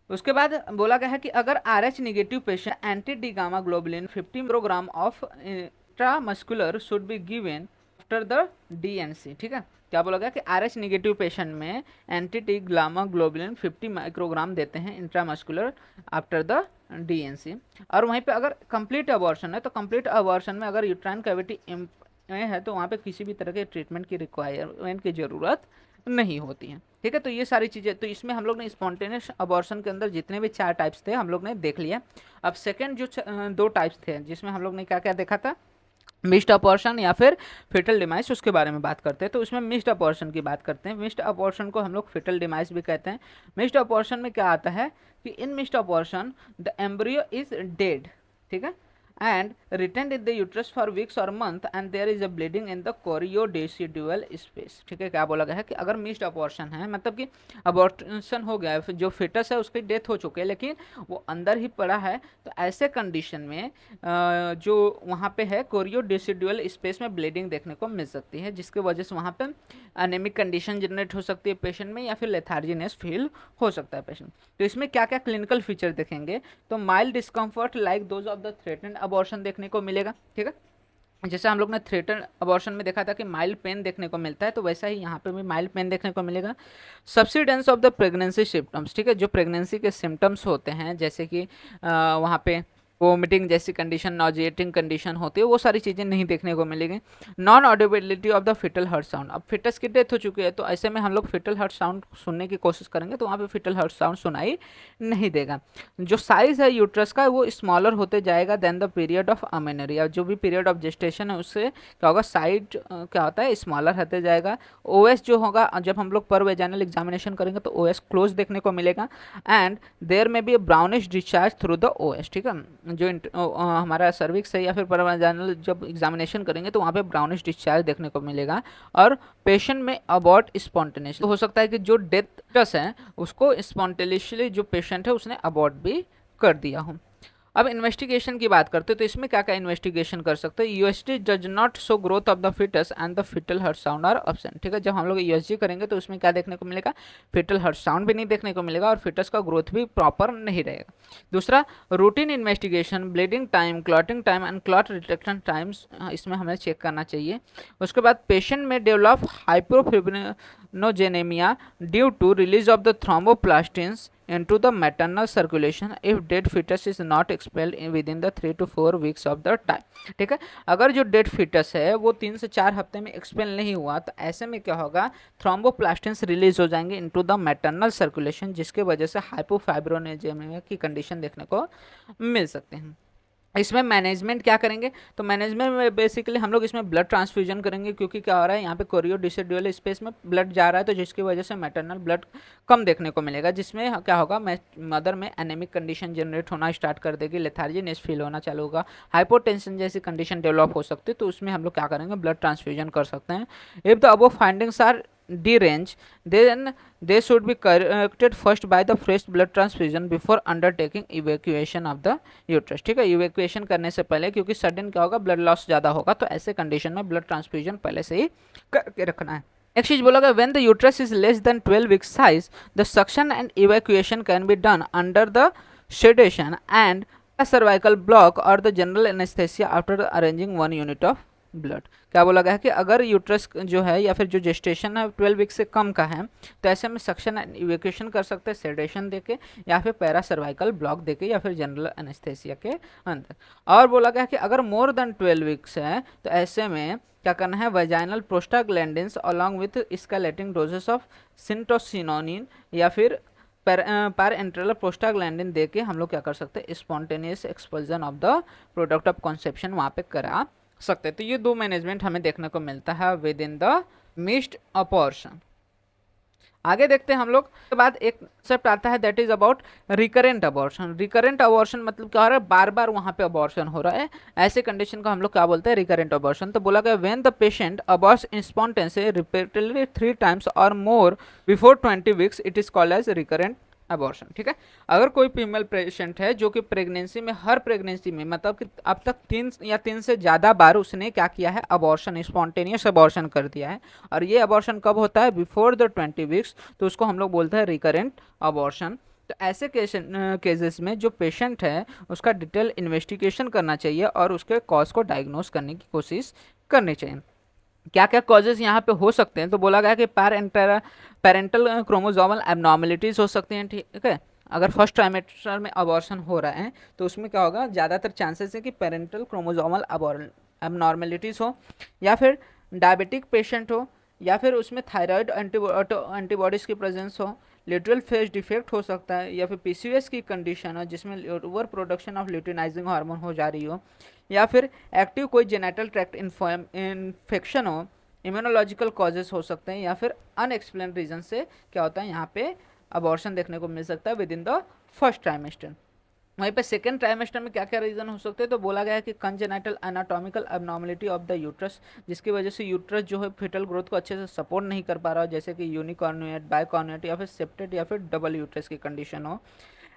उसके बाद बोला गया है कि अगर RH negative patient anti D gamma globulin 50 microgram of intramuscular should be given after the DNC। ठीक है। क्या बोला गया कि RH नेगेटिव पेशेंट में एंटी ग्लामा ग्लोबुलिन 50 माइक्रोग्राम देते हैं इंट्रामस्कुलर आफ्टर द DNC। और वहीं पे अगर कंप्लीट अबॉर्शन है तो कंप्लीट अबॉर्शन में अगर यूट्राइन कैविटी में है तो वहाँ पे किसी भी तरह के ट्रीटमेंट की रिक्वायरमेंट की ज़रूरत नहीं होती है। ठीक है, तो ये सारी चीज़ें तो इसमें हम लोग ने स्पॉन्टेनियस अबॉर्शन के अंदर जितने भी 4 टाइप्स थे हम लोग ने देख लिया। अब सेकंड जो 2 टाइप्स थे जिसमें हम लोग ने क्या क्या देखा था, मिस्ड अपॉर्शन या फिर फिटल डिमाइस, उसके बारे में बात करते हैं। तो उसमें मिस्ड अपॉर्शन की बात करते हैं। मिस्ड अपॉर्शन को हम लोग फिटल डिमाइस भी कहते हैं। मिस्ड अपॉर्शन में क्या आता है कि in missed abortion the embryo is dead, ठीक है, and retained in the uterus for weeks or month and there is a bleeding in the choriodecidual space। ठीक है, क्या बोला गया है कि अगर मिस्ड अबॉर्शन है मतलब कि अबॉर्शन हो गया है, जो फिटस है उसकी डेथ हो चुकी है लेकिन वो अंदर ही पड़ा है, तो ऐसे कंडीशन में जो वहाँ पे है कोरियोडेसिडुअल स्पेस में ब्लीडिंग देखने को मिल सकती है, जिसके वजह से वहाँ पे एनेमिक कंडीशन जनरेट हो सकती है पेशेंट में या फिर लेथार्जीनेस फील हो सकता है पेशेंट। तो इसमें क्या क्या क्लिनिकल फीचर देखेंगे, तो mild discomfort like those of the threatened abortion देखने को मिलेगा। ठीक है, जैसे हम लोग ने थ्रेटन अबॉर्शन में देखा था कि माइल्ड पेन देखने को मिलता है, तो वैसा ही यहाँ पे भी माइल्ड पेन देखने को मिलेगा। Subsidence of the pregnancy symptoms, ठीक है, जो प्रेगनेंसी के सिम्टम्स होते हैं जैसे कि वहाँ पे वोमिटिंग जैसी कंडीशन, नॉजिएटिंग कंडीशन होती है, वो सारी चीज़ें नहीं देखने को मिलेगी। Non audibility of the foetal heart sound, अब फिटस की डेथ हो चुकी है तो ऐसे में हम लोग फिटल हार्ट साउंड सुनने की कोशिश करेंगे तो वहाँ पे फिटल हार्ट साउंड सुनाई नहीं देगा। जो साइज है यूट्रस का वो स्मॉलर होते जाएगा देन द पीरियड ऑफ अमेनरिया, जो भी पीरियड ऑफ जेस्टेशन है उससे क्या होगा, साइज क्या होता है, स्मॉलर होते जाएगा। ओएस जो होगा, जब हम लोग पर वेजाइनल एग्जामिनेशन करेंगे तो ओएस क्लोज देखने को मिलेगा and there may be brownish discharge through the os. ठीक है, जो हमारा सर्विक्स है या फिर परवाजानल जब एग्जामिनेशन करेंगे तो वहाँ पे ब्राउनिश डिस्चार्ज देखने को मिलेगा। और पेशेंट में अबॉर्ट स्पॉन्टेनियस, तो हो सकता है कि जो डेथ है उसको स्पॉन्टेनियसली जो पेशेंट है उसने अबॉर्ट भी कर दिया हो। अब इन्वेस्टिगेशन की बात करते हैं तो इसमें क्या क्या इन्वेस्टिगेशन कर सकते हैं। USG does not show growth of the foetus and the foetal heart sound are absent. ठीक है, जब हम लोग यूएसजी करेंगे तो उसमें क्या देखने को मिलेगा, फिटल हार्ट साउंड भी नहीं देखने को मिलेगा और फिटस का ग्रोथ भी प्रॉपर नहीं रहेगा। दूसरा, routine investigation, bleeding time, clotting time and clot detection times इसमें हमें चेक करना चाहिए। उसके बाद पेशेंट में develop hypofibrinogenaemia due to release of the thromboplastins into the maternal circulation if dead fetus is not expelled within the 3 to 4 weeks of the time। ठीक है, अगर जो डेड फिटस है वो 3 से 4 हफ्ते में एक्सपेल नहीं हुआ तो ऐसे में क्या होगा, थ्रोम्बोप्लास्टिन्स रिलीज हो जाएंगे इनटू द मैटरनल सर्कुलेशन, जिसके वजह से हाइपोफाइब्रोनेजेमिया की कंडीशन देखने को मिल सकते हैं। इसमें मैनेजमेंट क्या करेंगे, तो मैनेजमेंट में बेसिकली हम लोग इसमें ब्लड ट्रांसफ्यूजन करेंगे, क्योंकि क्या हो रहा है यहाँ पे कोरियोडिसिडुअल स्पेस में ब्लड जा रहा है तो जिसकी वजह से मैटरनल ब्लड कम देखने को मिलेगा, जिसमें क्या होगा, मदर में एनेमिक कंडीशन जनरेट होना स्टार्ट कर देगी, लेथार्जीनेस फील होना चालू होगा, हाइपोटेंशन जैसी कंडीशन डेवलप हो सकती है। तो उसमें हम लोग क्या करेंगे, ब्लड ट्रांसफ्यूजन कर सकते हैं। If the above findings are derange then they should be corrected first by the fresh blood transfusion before undertaking evacuation of the uterus। ठीक है, इवैक्यूएशन करने से पहले, क्योंकि सडन क्या होगा, ब्लड लॉस ज़्यादा होगा, तो ऐसे कंडीशन में ब्लड ट्रांसफ्यूजन पहले से ही करके रखना है। नेक्स्ट चीज बोला गया, when the uterus is less than 12 week size the suction and evacuation can be done under the sedation and cervical block और the general anaesthesia after arranging 1 unit of blood. क्या बोला गया है कि अगर यूट्रस जो है या फिर जो जेस्टेशन है 12 वीक से कम का है तो ऐसे में सक्शन एंड इवैक्यूएशन कर सकते हैं सेडेशन देके या फिर पैरा सर्वाइकल ब्लॉक देके या फिर जनरल एनेस्थेसिया के अंदर। और बोला गया कि अगर मोर देन 12 वीक्स है तो ऐसे में क्या करना है, vaginal prostaglandins along with escalating doses of Syntocinon या फिर पैरेंट्रल प्रोस्टाग्लैंडिन देके हम लोग क्या कर सकते हैं, spontaneous expulsion of the product of conception वहाँ पे करा सकते हैं। तो ये 2 मैनेजमेंट हमें देखने को मिलता है with in the missed apportion. आगे देखते हैं हम लोग के बाद एक कंसेप्ट आता है that is about recurrent abortion. Recurrent abortion मतलब क्या हो रहा है, बार बार वहाँ पे अबॉर्शन हो रहा है, ऐसे कंडीशन को हम लोग क्या बोलते हैं, रिकरेंट अबॉर्शन। तो बोला गया when the patient aborts spontaneously repeatedly 3 times और more before 20 weeks it is called as recurrent abortion. ठीक है, अगर कोई फीमेल पेशेंट है जो कि प्रेगनेंसी में हर प्रेगनेंसी में मतलब कि अब तक 3 से ज़्यादा बार उसने क्या किया है, अबॉर्शन, स्पॉन्टेनियस अबॉर्शन कर दिया है, और ये अबॉर्शन कब होता है, बिफोर द 20 वीक्स, तो उसको हम लोग बोलते हैं रिकरेंट अबॉर्शन। तो ऐसे केसेस में जो पेशेंट है उसका डिटेल इन्वेस्टिगेशन करना चाहिए और उसके कॉज को डायग्नोस करने की कोशिश करनी चाहिए। क्या क्या कॉजेज यहाँ पे हो सकते हैं, तो बोला गया कि पेरेंटल क्रोमोसोमल एबनॉर्मेलिटीज हो सकती हैं, ठीक है। अगर फर्स्ट ट्राइमेस्टर में अबॉर्शन हो रहा है तो उसमें क्या होगा, ज़्यादातर चांसेस है कि पेरेंटल क्रोमोसोमल एबनॉर्मेलिटीज हो, या फिर डायबिटिक पेशेंट हो, या फिर उसमें थायराइड एंटीबॉडीज़ की प्रेजेंस हो, लिटरल फेज डिफेक्ट हो सकता है, या फिर पीसीओएस की कंडीशन हो जिसमें over production of luteinizing hormone हो जा रही हो, या फिर एक्टिव कोई जेनेटल ट्रैक्ट इन्फेक्शन हो, इम्यूनोलॉजिकल कॉजेस हो सकते हैं, या फिर अनएक्सप्लेन रीजन से क्या होता है यहाँ पे अबॉर्शन देखने को मिल सकता है with in the first trimester. वहीं पे सेकेंड ट्राइमेस्टर में क्या क्या रीजन हो सकते हैं, तो बोला गया है कि congenital anatomical abnormality of the uterus, जिसकी वजह से यूट्रस जो है फिटल ग्रोथ को अच्छे से सपोर्ट नहीं कर पा रहा हो, जैसे कि यूनिकॉर्नुएट, बाइकॉर्नुएट, या फिर सेप्टेड, या फिर डबल यूट्रस की कंडीशन हो।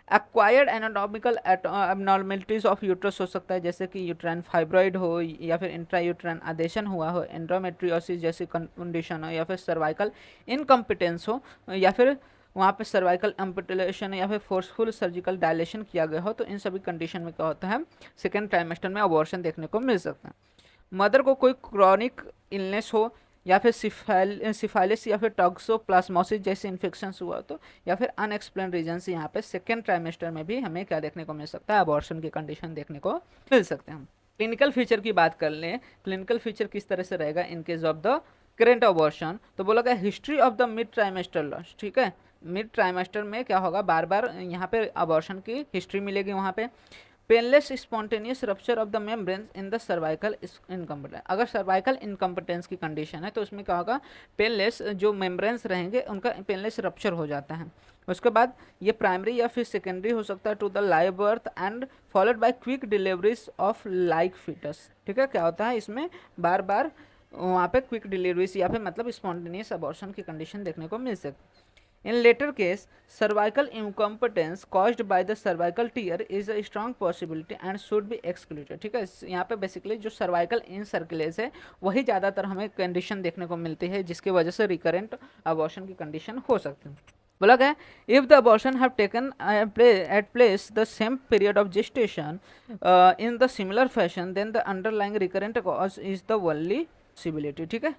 Acquired anatomical abnormalities of uterus हो सकता है, जैसे कि यूट्राइन फाइब्रॉइड हो, या फिर इंट्रा यूट्राइन आदेशन हुआ हो, एंड्रोमेट्रियोसिस जैसी कंडीशन हो, या फिर सर्वाइकल इनकम्पिटेंस हो, या फिर वहाँ पे सर्वाइकल एम्पुटेशन या फिर फोर्सफुल सर्जिकल डायलेशन किया गया हो। तो इन सभी कंडीशन में क्या होता है, सेकेंड ट्राइमेस्टर में अबॉर्शन देखने को मिल सकता है। मदर को कोई क्रॉनिक इलनेस हो, या फिर सिफाइलिस या फिर टॉक्सोप्लाज्मोसिस जैसे इन्फेक्शंस हुआ तो, या फिर अनएक्सप्लेन रीजन से यहाँ पे सेकेंड ट्राइमेस्टर में भी हमें क्या देखने को मिल सकता है, अबॉर्शन की कंडीशन देखने को मिल सकते हैं। क्लिनिकल फीचर की बात कर लें, क्लिनिकल फीचर किस तरह से रहेगा इन case of the current abortion, तो बोला गया history of the mid trimester loss, ठीक है। मिड ट्राइमेस्टर में क्या होगा, बार बार यहाँ पे अबॉर्शन की हिस्ट्री मिलेगी, वहाँ पे painless spontaneous rupture of the membranes in the cervical incompetence. अगर सर्वाइकल इनकम्पिटेंस की कंडीशन है तो उसमें क्या होगा, पेनलेस जो मेम्ब्रेन्स रहेंगे उनका पेनलेस रप्चर हो जाता है। उसके बाद ये प्राइमरी या फिर सेकेंडरी हो सकता है to the live birth and followed by quick deliveries of like foetus, ठीक है। क्या होता है इसमें, बार बार वहाँ पे क्विक डिलीवरीज या फिर मतलब स्पॉन्टेनियस अबॉर्शन की कंडीशन देखने को मिल सकती है। In later case, cervical incompetence caused by the cervical tear is a strong possibility and should be excluded, ठीक है। यहाँ पे बेसिकली जो सर्वाइकल इनसर्कुलेस है वही ज़्यादातर हमें कंडीशन देखने को मिलती है जिसकी वजह से रिकरेंट अबॉर्शन की कंडीशन हो सकती है। बोला गया if the abortion have taken at place the same period of gestation in the similar fashion then the underlying recurrent cause is the only possibility, ठीक है।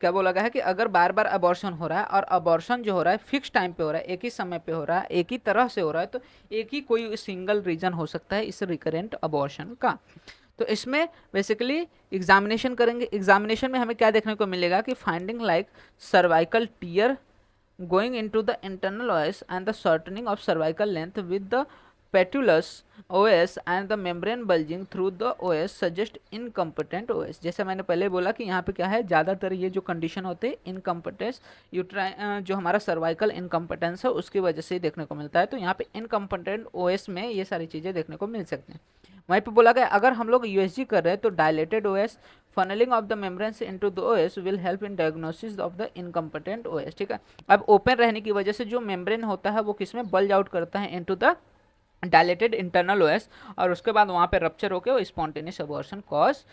क्या बोला गया है कि अगर बार बार अबॉर्शन हो रहा है और अबॉर्शन जो हो रहा है फिक्स टाइम पे हो रहा है, एक ही समय पे हो रहा है, एक ही तरह से हो रहा है, तो एक ही कोई सिंगल रीजन हो सकता है इस रिकरेंट अबॉर्शन का। तो इसमें बेसिकली एग्जामिनेशन करेंगे, एग्जामिनेशन में हमें क्या देखने को मिलेगा कि finding like cervical tear going into the internal OS and the shortening of cervical length with the पेटुलस OS and the membrane bulging through the OS suggest incompetent OS। जैसे मैंने पहले बोला कि यहाँ पे क्या है, ज़्यादातर ये जो कंडीशन होते हैं इनकम्पिटेंस यूट्राइन जो हमारा सर्वाइकल इनकम्पिटेंस है उसकी वजह से ही देखने को मिलता है। तो यहाँ पे इनकम्पिटेंट OS में ये सारी चीज़ें देखने को मिल सकती हैं। वहीं पे बोला गया अगर हम लोग USG कर रहे हैं तो dilated OS funnelling of the membranes into the OS will help in diagnosis of the incompetent OS, ठीक है। अब ओपन रहने की वजह से जो मेम्ब्रेन होता है वो किसमें बल्ज आउट करता है, into the dilated internal OS, और उसके बाद वहाँ पे रप्चर होकर वो स्पॉन्टेनियस अबॉर्शन कॉज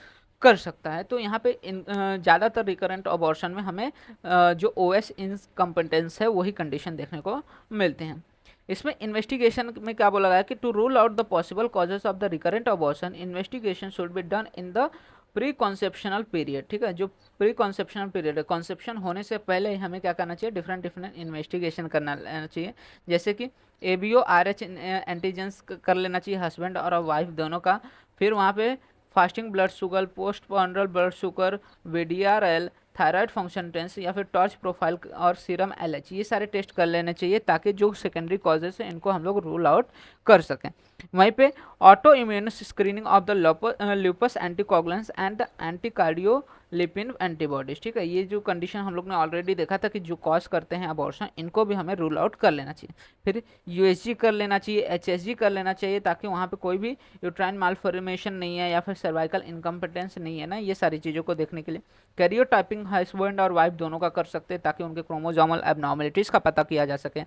कर सकता है। तो यहाँ पे ज़्यादातर रिकरेंट अबॉर्शन में हमें जो OS इनकम्पिटेंस है वही कंडीशन देखने को मिलते हैं। इसमें इन्वेस्टिगेशन में क्या बोला गया कि to rule out the possible causes of the recurrent abortion investigation should be done in the pre conceptional period, ठीक है। जो प्री कॉन्सेप्शनल पीरियड है, कॉन्सेप्शन होने से पहले हमें क्या करना चाहिए, डिफरेंट इन्वेस्टिगेशन करना चाहिए, जैसे कि ABO RH एंटीजेंस कर लेना चाहिए हस्बैंड और वाइफ दोनों का। फिर वहाँ पे fasting blood sugar, post prandial blood sugar, VDRL, thyroid function test, या फिर टॉर्च प्रोफाइल और सीरम LH, ये सारे टेस्ट कर लेने चाहिए ताकि जो सेकेंडरी कॉजेज है इनको हम लोग रूल आउट कर सकें। वहीं पे auto immune screening of the lupus anticoagulants and the anticardiolipin antibodies, ठीक है। ये जो कंडीशन हम लोग ने ऑलरेडी देखा था कि जो कॉज करते हैं अबॉर्शन, इनको भी हमें रूल आउट कर लेना चाहिए। फिर USG कर लेना चाहिए, HSG कर लेना चाहिए ताकि वहाँ पे कोई भी यूट्राइन मालफॉर्मेशन नहीं है या फिर सर्वाइकल इनकम्पिटेंस नहीं है ना, ये सारी चीज़ों को देखने के लिए। कैरियोटाइपिंग हस्बैंड और वाइफ दोनों का कर सकते हैं ताकि उनके क्रोमोसोमल एबनॉर्मलिटीज़ का पता किया जा सके।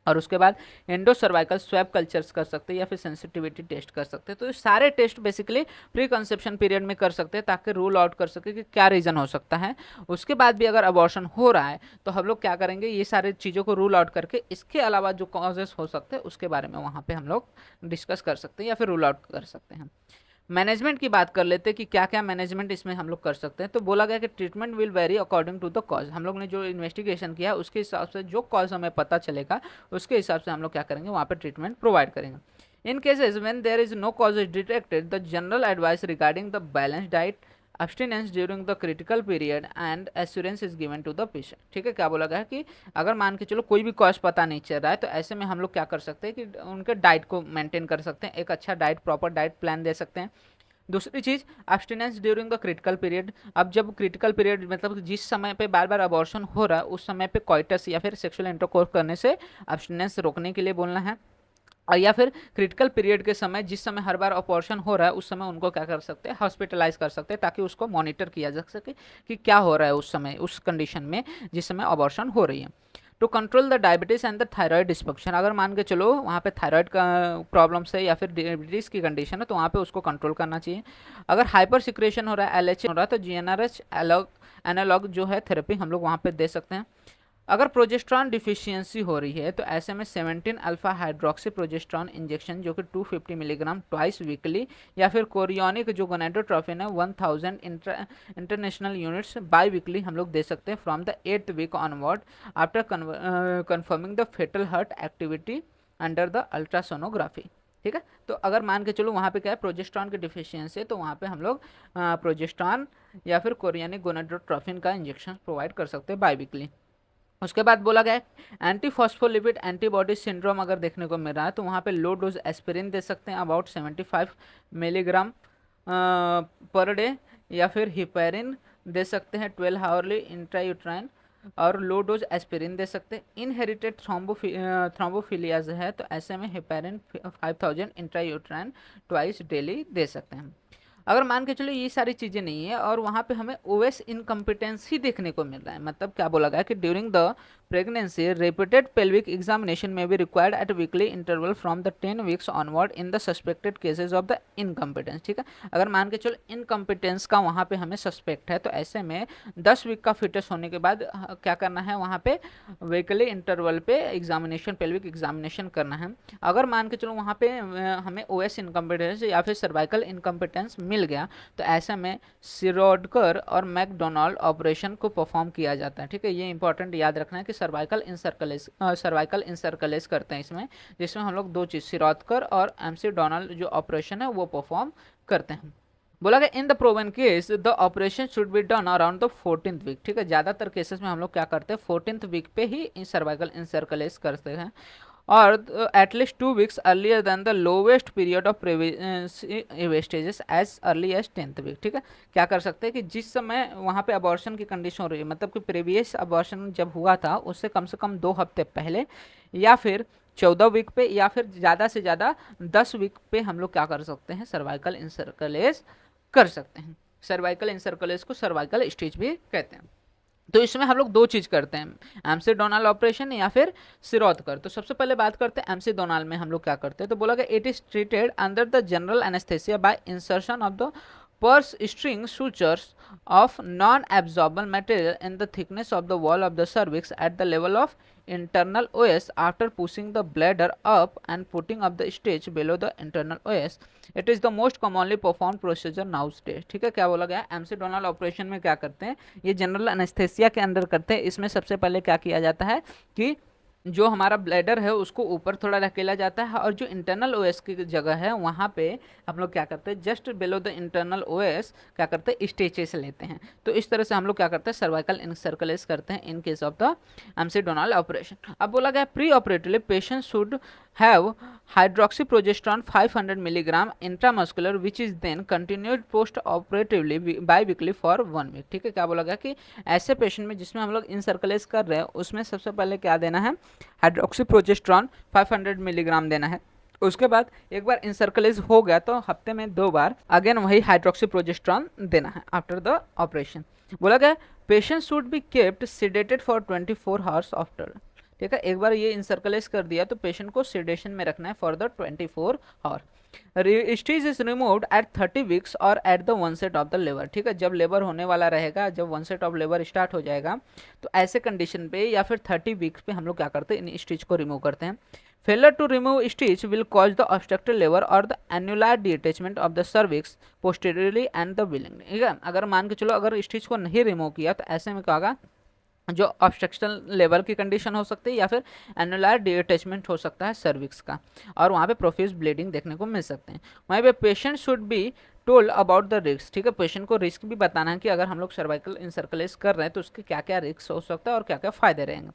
और उसके बाद एंडो सर्वाइकल स्वैब कल्चर्स कर सकते हैं या फिर सेंसिटिविटी टेस्ट कर सकते हैं। तो ये सारे test basically pre conception period में कर सकते हैं ताकि रूल आउट कर सके कि क्या रीज़न हो सकता है। उसके बाद भी अगर अबॉर्शन हो रहा है तो हम लोग क्या करेंगे, ये सारी चीज़ों को रूल आउट करके इसके अलावा जो कॉजेस हो सकते हैं उसके बारे में वहाँ पर हम लोग डिस्कस कर सकते हैं या फिर रूल आउट कर सकते हैं। मैनेजमेंट की बात कर लेते हैं कि क्या क्या मैनेजमेंट इसमें हम लोग कर सकते हैं। तो बोला गया कि treatment will vary according to the cause. हम लोग ने जो इन्वेस्टिगेशन किया उसके हिसाब से जो कॉज हमें पता चलेगा उसके हिसाब से हम लोग क्या करेंगे, वहाँ पे ट्रीटमेंट प्रोवाइड करेंगे। In cases when there is no cause is detected, the general advice regarding the balanced diet, abstinence during the critical period and assurance is given to the patient। ठीक है, क्या बोला गया है कि अगर मान के चलो कोई भी कॉज पता नहीं चल रहा है तो ऐसे में हम लोग क्या कर सकते हैं कि उनके डाइट को मेंटेन कर सकते हैं, एक अच्छा डाइट, प्रॉपर डाइट प्लान दे सकते हैं। दूसरी चीज़, abstinence during the critical period. अब जब क्रिटिकल पीरियड मतलब जिस समय पे बार बार अबॉर्शन हो रहा है उस समय पे कॉइटस या फिर सेक्सुअल इंटरकोर्स करने से एब्सटिनेंस रोकने के लिए बोलना है। और या फिर क्रिटिकल पीरियड के समय जिस समय हर बार ऑपरेशन हो रहा है उस समय उनको क्या कर सकते हैं, हॉस्पिटलाइज कर सकते हैं, ताकि उसको मॉनिटर किया जा सके कि क्या हो रहा है उस समय, उस कंडीशन में जिस समय ऑपरेशन हो रही है। To control the diabetes and the thyroid dysfunction. अगर मान के चलो वहाँ पे थायराइड का प्रॉब्लम है या फिर डायबिटीज़ की कंडीशन है तो वहाँ पे उसको कंट्रोल करना चाहिए। अगर हाइपर सिक्रेशन हो रहा है, एलएच हो रहा है, तो जीएनआरएच एनालॉग जो है थेरेपी हम लोग वहाँ पे दे सकते हैं। अगर प्रोजेस्ट्रॉन डिफिशियंसी हो रही है तो ऐसे में 17 अल्फा हाइड्रोक्सी प्रोजेस्ट्रॉन इंजेक्शन जो कि 250 मिलीग्राम ट्वाइस वीकली, या फिर कोरियोनिक जो गोनेडोट्रोफिन है 1000 इंटरनेशनल यूनिट्स बाई वीकली हम लोग दे सकते हैं from the 8th week onward after confirming the foetal heart activity under the ultrasonography. ठीक है, तो अगर मान के चलो वहाँ पे क्या है, प्रोजेस्ट्रॉन की डिफिशियंसी है तो वहाँ पे हम लोग प्रोजेस्ट्रॉन या फिर कोरियोनिक गोनेडोट्रोफिन का इंजेक्शन प्रोवाइड कर सकते हैं बाई वीकली। उसके बाद बोला गया एंटी फॉस्फोलिपिड एंटीबॉडी सिंड्रोम अगर देखने को मिल रहा है तो वहाँ पे लो डोज एस्पिरिन दे सकते हैं अबाउट 75 मिलीग्राम पर डे, या फिर हिपेरिन दे सकते हैं 12 हावरली इंट्रायूट्राइन, और लो डोज एस्पिरिन दे सकते हैं। इनहेरिटेड थ्रोम्बोफिलियाज है तो ऐसे में हिपेरिन 5000 इंट्रायूट्राइन ट्वाइस डेली दे सकते हैं। अगर मान के चलो ये सारी चीज़ें नहीं है और वहाँ पे हमें ओएस इनकम्पिटेंस ही देखने को मिल रहा है, मतलब क्या बोला गया कि during the pregnancy repeated pelvic examination में be required at weekly interval from the 10 weeks onward in the suspected cases of the incompetence. ठीक है, अगर मान के चलो इनकम्पिटेंस का वहाँ पे हमें सस्पेक्ट है तो ऐसे में 10 वीक का फिटस होने के बाद क्या करना है, वहाँ पे वीकली इंटरवल पे एग्जामिनेशन, पेल्विक एग्जामिनेशन करना है। अगर मान के चलो वहाँ पे हमें ओएस इनकम्पिटेंस या फिर सर्वाइकल इनकम्पिटेंस मिल गया तो ऐसे में सिरोडकर और मैकडोनाल्ड ऑपरेशन को परफॉर्म किया जाता है। ठीक है, ये इंपॉर्टेंट याद रखना है कि सर्वाइकल इंसर्कलेस करते हैं इसमें, जिसमें हम लोग दो चीज़ सिरोडकर और एमसी डोनाल्ड जो ऑपरेशन है वो परफॉर्म करते हैं। बोला गया in the proven case the operation should be done around the 14th week. ठीक है, ज़्यादातर केसेस में हम लोग क्या करते हैं 14th वीक पे ही सर्वाइकल इंसर्कलेस करते हैं, और at least 2 weeks earlier than the lowest period of wastages as early as 10th week. ठीक है, क्या कर सकते हैं कि जिस समय वहाँ पे अबॉर्शन की कंडीशन हो रही है, मतलब कि प्रीवियस अबॉर्शन जब हुआ था उससे कम से कम 2 हफ्ते पहले, या फिर 14 वीक पे, या फिर ज़्यादा से ज़्यादा 10 वीक पे हम लोग क्या कर सकते हैं, सर्वाइकल इंसर्कलेस कर सकते हैं। सर्वाइकल इंसर्कलेस को सर्वाइकल स्टेज भी कहते हैं। तो इसमें हम लोग दो चीज़ करते हैं, एमसी डोनाल्ड ऑपरेशन या फिर सिरोडकर। तो सबसे पहले बात करते हैं एमसी डोनाल्ड में हम लोग क्या करते हैं। तो बोला गया it is treated under the general anaesthesia by insertion of the purse string sutures of non-absorbable material in the thickness of the wall of the cervix at the level of internal OS after pushing the bladder up and putting up the stitch below the internal OS. It is the most commonly performed procedure nowadays। ठीक है, क्या बोला गया, एमसी डोनाल्ड ऑपरेशन में क्या करते हैं, ये जनरल एनेस्थेसिया के अंदर करते हैं। इसमें सबसे पहले क्या किया जाता है कि जो हमारा ब्लैडर है उसको ऊपर थोड़ा धकेला जाता है, और जो इंटरनल ओएस की जगह है वहाँ पे हम लोग क्या करते हैं, just below the internal OS क्या करते हैं, स्टिचेस लेते हैं। तो इस तरह से हम लोग क्या करते हैं, सर्वाइकल इंसर्कलेस करते हैं in case of the McDonald operation. अब बोला गया pre operatively patient should have hydroxyprogesterone 500 milligram intramuscular which is then continued post operatively bi weekly for 1 week. ठीक है, क्या बोला गया कि ऐसे पेशेंट में जिसमें हम लोग इंसर्कलेस कर रहे हैं उसमें सबसे पहले क्या देना है, हाइड्रोक्सीप्रोजेस्टेरॉन 500 मिलीग्राम देना है। उसके बाद एक बार इंसर्कलेस हो गया तो हफ्ते में 2 बार अगेन वही हाइड्रोक्सीप्रोजेस्टेरॉन देना है आफ्टर द ऑपरेशन। बोला गया patient should be kept sedated for 24 hours after. ठीक है। एक बार ये इंसर्कुलेट कर दिया तो पेशेंट को सेडेशन में रखना है for the 24 hour. Stage is removed at 30 weeks और at the onset of the labour. ठीक है, जब लेबर होने वाला रहेगा, जब onset of labour start हो जाएगा, तो ऐसे कंडीशन पे या फिर 30 वीक्स पे हम लोग क्या करते हैं, इन स्टिच को रिमूव करते हैं। Failure to remove stitch will cause the obstructed labour और the annular detachment of the cervix posteriorly and the bleeding. ठीक है, अगर मान के चलो अगर स्टिच को नहीं रिमूव किया तो ऐसे में क्या होगा, जो ऑब्स्ट्रक्शन लेवल की कंडीशन हो सकती है या फिर एनुलर डिटैचमेंट हो सकता है सर्विक्स का, और वहाँ पे प्रोफ्यूज ब्लीडिंग देखने को मिल सकते हैं। वहीं पे patient should be told about the risk. ठीक है, पेशेंट को रिस्क भी बताना है कि अगर हम लोग सर्वाइकल इंसर्कुलेट कर रहे हैं तो उसके क्या क्या रिस्क हो सकता है और क्या क्या फायदे रहेंगे।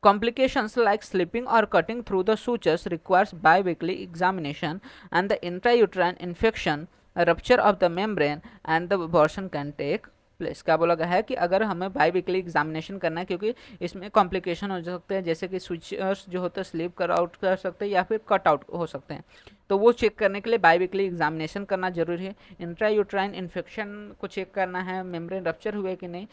Complications like slipping or cutting through the sutures requires bi-weekly examination, and the intrauterine infection, a rupture of the membrane, and the abortion can take place. क्या बोला गया है कि अगर हमें बाई वीकली एग्जामिनेशन करना है, क्योंकि इसमें कॉम्प्लिकेशन हो सकते हैं, जैसे कि स्विचर्स जो होते हैं स्लिप कर आउट कर सकते हैं या फिर कट आउट हो सकते हैं, तो वो चेक करने के लिए बाई वीकली एग्जामिनेशन करना जरूरी है। इंट्रायूट्राइन इन्फेक्शन को चेक करना है, मेम्ब्रेन रप्चर हुए कि नहीं,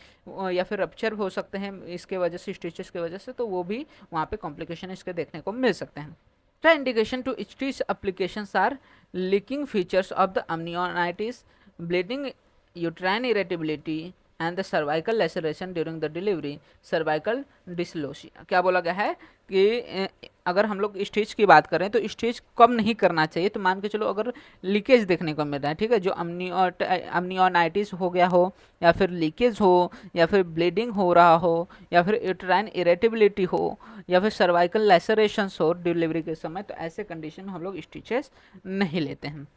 या फिर रप्चर हो सकते हैं इसके वजह से, स्टिचेस की वजह से, तो वो भी वहाँ पे कॉम्प्लिकेशन इसके देखने को मिल सकते हैं। Indication to stitch applications are leaking features of the amnionitis, bleeding, uterine irritability and the cervical laceration during the delivery, cervical dysplasia। क्या बोला गया है कि अगर हम लोग स्टेज की बात करें तो स्टेज कम नहीं करना चाहिए। तो मान के चलो अगर लीकेज देखने को मिल रहा है, ठीक है, जो अम्नियोनाइटिस हो गया हो या फिर लीकेज हो या फिर ब्लीडिंग हो रहा हो या फिर यूट्राइन इरेटेबिलिटी हो या फिर सर्वाइकल लैसरेशंस हो डिलीवरी के समय, तो ऐसे कंडीशन में हम लोग स्टिचेस नहीं लेते हैं।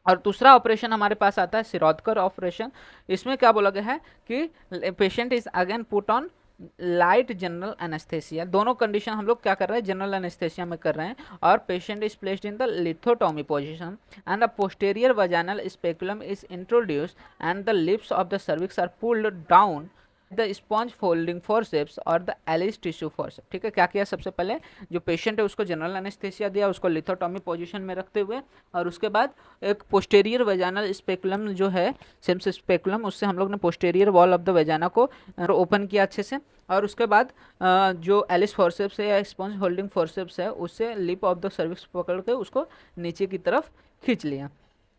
और दूसरा ऑपरेशन हमारे पास आता है सिरोदकर ऑपरेशन। इसमें क्या बोला गया है कि patient is again put on light general anaesthesia. दोनों कंडीशन हम लोग क्या कर रहे हैं, जनरल एनेस्थेसिया में कर रहे हैं, और patient is placed in the lithotomy position and the posterior vaginal speculum is introduced and the lips of the cervix are pulled down the sponge folding forceps और द एलिस टिश्यू फोर्सेप्स। ठीक है, क्या किया, सबसे पहले जो पेशेंट है उसको जनरल एनेस्थेसिया दिया, उसको लिथोटॉमी पोजीशन में रखते हुए, और उसके बाद एक पोस्टेरियर वेजाइनल स्पेकुलम जो है सिम्स स्पेकुलम, उससे हम लोग ने posterior wall of the vagina को ओपन किया अच्छे से, और उसके बाद जो एलिस फोर्सेप्स है या स्पॉन्ज होल्डिंग फोर्सेप्स है उससे लिप ऑफ द सर्विक्स पकड़ के उसको नीचे की तरफ खींच लिया।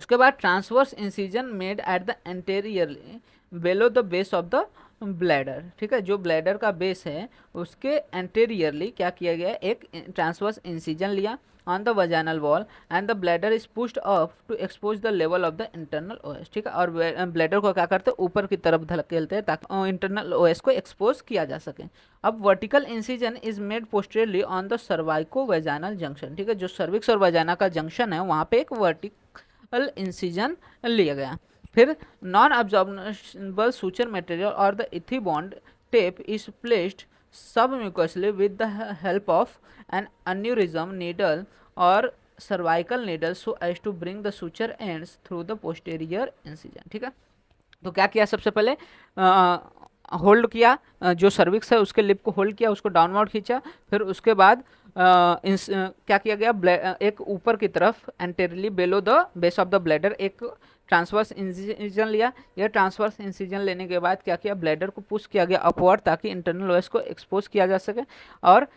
उसके बाद transverse incision made at the anteriorly bellow the base of the bladder. ठीक है, जो ब्लैडर का बेस है उसके एंटेरियरली क्या किया गया, एक ट्रांसवर्स इंसिजन लिया on the vaginal wall and the bladder is pushed up to expose the level of the internal os. ठीक है, और ब्लैडर को क्या करते हैं, ऊपर की तरफ धकेलते हैं ताकि इंटरनल ओएस को एक्सपोज किया जा सके। अब vertical incision is made posteriorly on the सर्वाइको vaginal junction. ठीक है, जो सर्विक्स और वजाइना का जंक्शन है वहाँ पे एक वर्टिकल इंसिजन लिया गया। फिर नॉन अब्जॉर्बेबल सूचर मटेरियल और the Ethibond tape is placed submucosally with the help of an aneurysm needle और cervical needle so as to bring the suture ends through the posterior incision. ठीक है, तो क्या किया, सबसे पहले होल्ड किया, जो सर्विक्स है उसके लिप को होल्ड किया, उसको डाउनवर्ड खींचा, फिर उसके बाद क्या किया गया, एक ऊपर की तरफ anteriorly bellow the base of the bladder एक ट्रांसवर्स इंसिजन लिया। यह ट्रांसवर्स इंसिजन लेने के बाद क्या किया, ब्लैडर को पुश किया गया अपवर्ड ताकि इंटरनल ओएस को एक्सपोज किया जा सके, और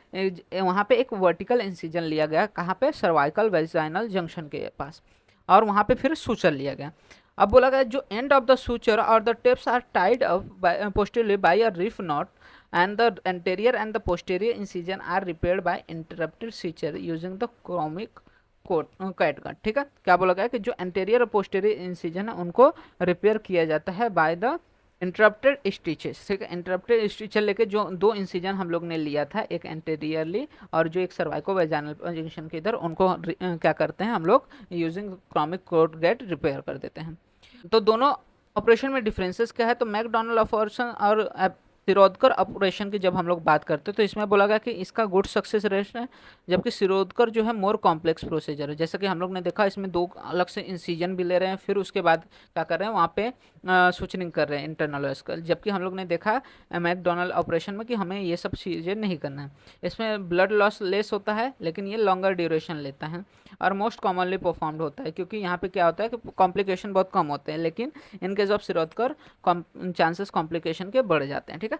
वहाँ पे एक वर्टिकल इंसिजन लिया गया, कहाँ पे, सर्वाइकल वेजाइनल जंक्शन के पास, और वहाँ पे फिर सूचर लिया गया। अब बोला गया जो एंड ऑफ द सूचर और the tips are tied up posteriorly by a reef knot and the anterior and the posterior incision are repaired by interrupted suture using the chromic catgut. ठीक है, क्या बोला गया कि जो एंटेरियर और पोस्टेरियर इंसिजन है उनको रिपेयर किया जाता है बाय द इंटरप्टेड स्टिचेस। ठीक है, इंटरप्टेड स्टिचर लेके जो दो इंसिजन हम लोग ने लिया था, एक एंटेरियरली और जो एक सर्वाइको वेजाइनल जंक्शन के इधर, उनको क्या करते हैं हम लोग यूजिंग क्रोमिक कैटगट रिपेयर कर देते हैं। तो दोनों ऑपरेशन में डिफरेंसेस क्या है, तो मैकडॉनल्ड ऑपरेशन और सिरोदकर ऑपरेशन की जब हम लोग बात करते हैं तो इसमें बोला गया कि इसका गुड सक्सेस रेट है, जबकि सिरोदकर जो है मोर कॉम्प्लेक्स प्रोसीजर है। जैसा कि हम लोग ने देखा इसमें दो अलग से इंसिजन भी ले रहे हैं, फिर उसके बाद क्या कर रहे हैं वहाँ पे सूचनिंग कर रहे हैं इंटरनल ओएस का, जबकि हम लोग ने देखा मैकडॉनल्ड ऑपरेशन में कि हमें ये सब चीज़ें नहीं करना है। इसमें ब्लड लॉस लेस होता है लेकिन ये लॉन्गर ड्यूरेशन लेता है और मोस्ट कॉमनली परफॉर्म्ड होता है, क्योंकि यहाँ पे क्या होता है कि कॉम्प्लिकेशन बहुत कम होते हैं, लेकिन in case of Shirodkar chances complication के बढ़ जाते हैं। ठीक है,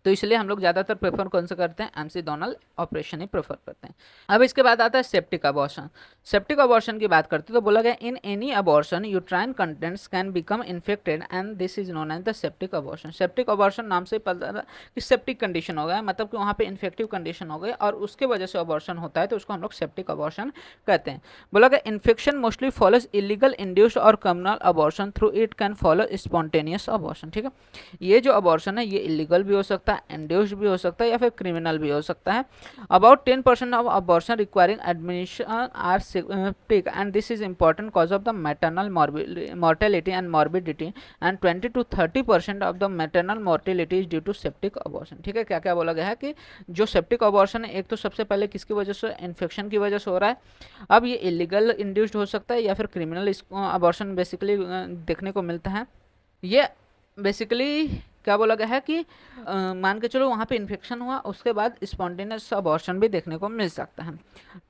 तो इसलिए हम लोग ज़्यादातर प्रेफर कौन सा करते हैं, एमसी डोनाल्ड ऑपरेशन ही प्रेफर करते हैं। अब इसके बाद आता है सेप्टिक अबॉर्शन। सेप्टिक अबॉर्शन की बात करते हैं तो बोला गया in any abortion uterine contents can become infected and this is known as the septic abortion. Septic abortion नाम से पता कि सेप्टिक कंडीशन हो गया, मतलब कि वहाँ पे इन्फेक्टिव कंडीशन हो गई और उसके वजह से अबॉर्शन होता है, तो उसको हम लोग सेप्टिक अबॉर्शन कहते हैं। बोला गया infection mostly follows illegal induced और communal abortion, through it can follow spontaneous abortion. ठीक है, ये जो अबॉर्शन है ये इलीगल भी हो सकता है, इंड्यूस्ड भी हो सकता है या फिर क्रिमिनल भी हो सकता है। About 10% of abortion requiring admission are septic and this is important cause of the maternal mortality and morbidity and 20 to 30% of the maternal mortality is due to septic abortion। ठीक है, क्या क्या बोला गया है कि जो सेप्टिक अबॉर्शन है एक तो सबसे पहले किसकी वजह से, इन्फेक्शन की वजह से हो रहा है। अब ये इलीगल इंड्यूस्ड हो सकता है या फिर क्रिमिनल अबॉर्शन बेसिकली देखने को मिलता है। ये बेसिकली क्या बोला गया है कि मान के चलो वहाँ पे इन्फेक्शन हुआ, उसके बाद स्पॉन्टेनियस अबॉर्शन भी देखने को मिल सकता है।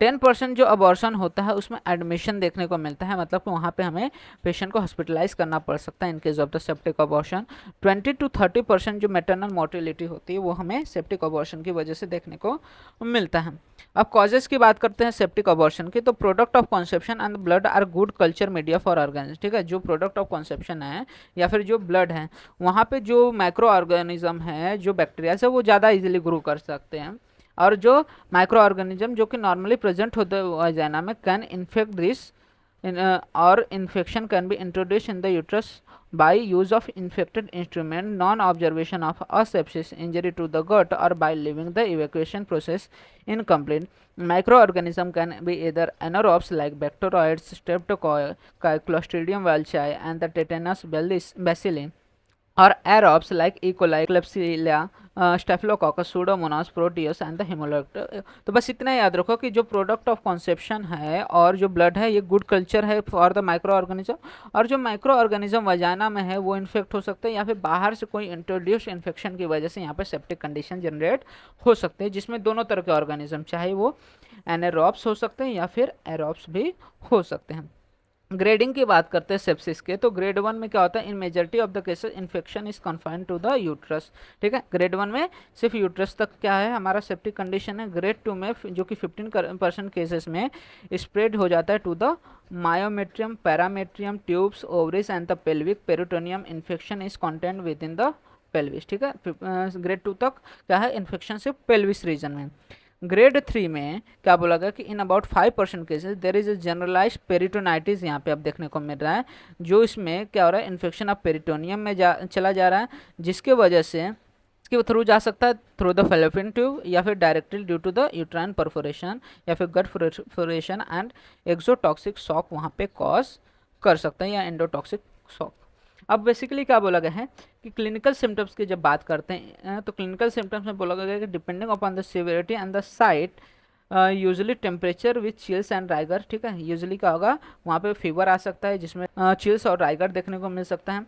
10% जो अबॉर्शन होता है उसमें एडमिशन देखने को मिलता है, मतलब कि वहाँ पे हमें पेशेंट को हॉस्पिटलाइज करना पड़ सकता है in case of the septic abortion. 20 to 30% जो मैटरनल मोर्टेलिटी होती है वो हमें सेप्टिक अबॉर्शन की वजह से देखने को मिलता है। अब कॉजेज की बात करते हैं सेप्टिक अबॉर्शन की, तो product of conception and blood are good culture media for organism. ठीक है, जो प्रोडक्ट ऑफ कॉन्सेप्शन है या फिर जो ब्लड है वहाँ पे जो माइक्रो ऑर्गेनिज्म है, जो बैक्टीरिया है वो ज़्यादा इजीली ग्रो कर सकते हैं, और जो माइक्रो ऑर्गेनिज्म जो कि नॉर्मली प्रेजेंट होते हैं वाजाइना में can infect this or infection can be introduced in the uterus by use of infected instrument, non-observation of a sepsis injury to the gut, or by leaving the evacuation process incomplete. Microorganism can be either anaerobes like bacteroids, streptococcus, Clostridium velschi, and the tetanus bacilli, और aerobes like E. coli, Klebsiella, staphylococcus, pseudomonas, proteus and the हेमोलैक्टोस। तो बस इतना याद रखो कि जो प्रोडक्ट ऑफ कॉन्सेप्शन है और जो ब्लड है ये गुड कल्चर है फॉर द माइक्रो ऑर्गेनिज्म, और जो माइक्रो ऑर्गेनिज्म वजाना में है वो इन्फेक्ट हो सकते हैं या फिर बाहर से कोई इंट्रोड्यूस इन्फेक्शन की वजह से यहाँ पर सेप्टिक कंडीशन जनरेट हो सकते हैं, जिसमें दोनों तरह के ऑर्गेनिज्म चाहे वो एनारोब्स हो सकते हैं या फिर एरोब्स भी हो सकते हैं। ग्रेडिंग की बात करते हैं सेप्सिस के, तो ग्रेड 1 में क्या होता है, in majority of the cases infection is confined to the uterus. ठीक है, ग्रेड 1 में सिर्फ यूट्रस तक क्या है हमारा सेप्टिक कंडीशन है। ग्रेड 2 में जो कि 15% केसेस में स्प्रेड हो जाता है to the myometrium, parametrium, tubes, ovaries and the pelvic peritoneum. Infection is content within the pelvis. ठीक है, ग्रेड 2 तक क्या है, इन्फेक्शन सिर्फ पेल्विस रीजन में। ग्रेड 3 में क्या बोला गया कि in about 5% cases there is a generalize peritonitis, यहाँ पे अब देखने को मिल रहा है, जो इसमें क्या हो रहा है, इन्फेक्शन ऑफ पेरिटोनियम में चला जा रहा है, जिसके वजह से इसके थ्रू जा सकता है थ्रू द फेलोपियन ट्यूब या फिर directly due to the uterine perforation या फिर gut perforation, and exotoxic shock वहाँ पे कॉज कर सकता है या एंडोटॉक्सिक शॉक। अब बेसिकली क्या बोला गया है कि क्लिनिकल सिम्टम्स की जब बात करते हैं तो क्लिनिकल सिम्टम्स में बोला गया है कि depending upon the severity and the site, usually temperature with chills and rigor. ठीक है, यूजुअली क्या होगा वहाँ पे फीवर आ सकता है जिसमें चिल्स और राइगर देखने को मिल सकता है।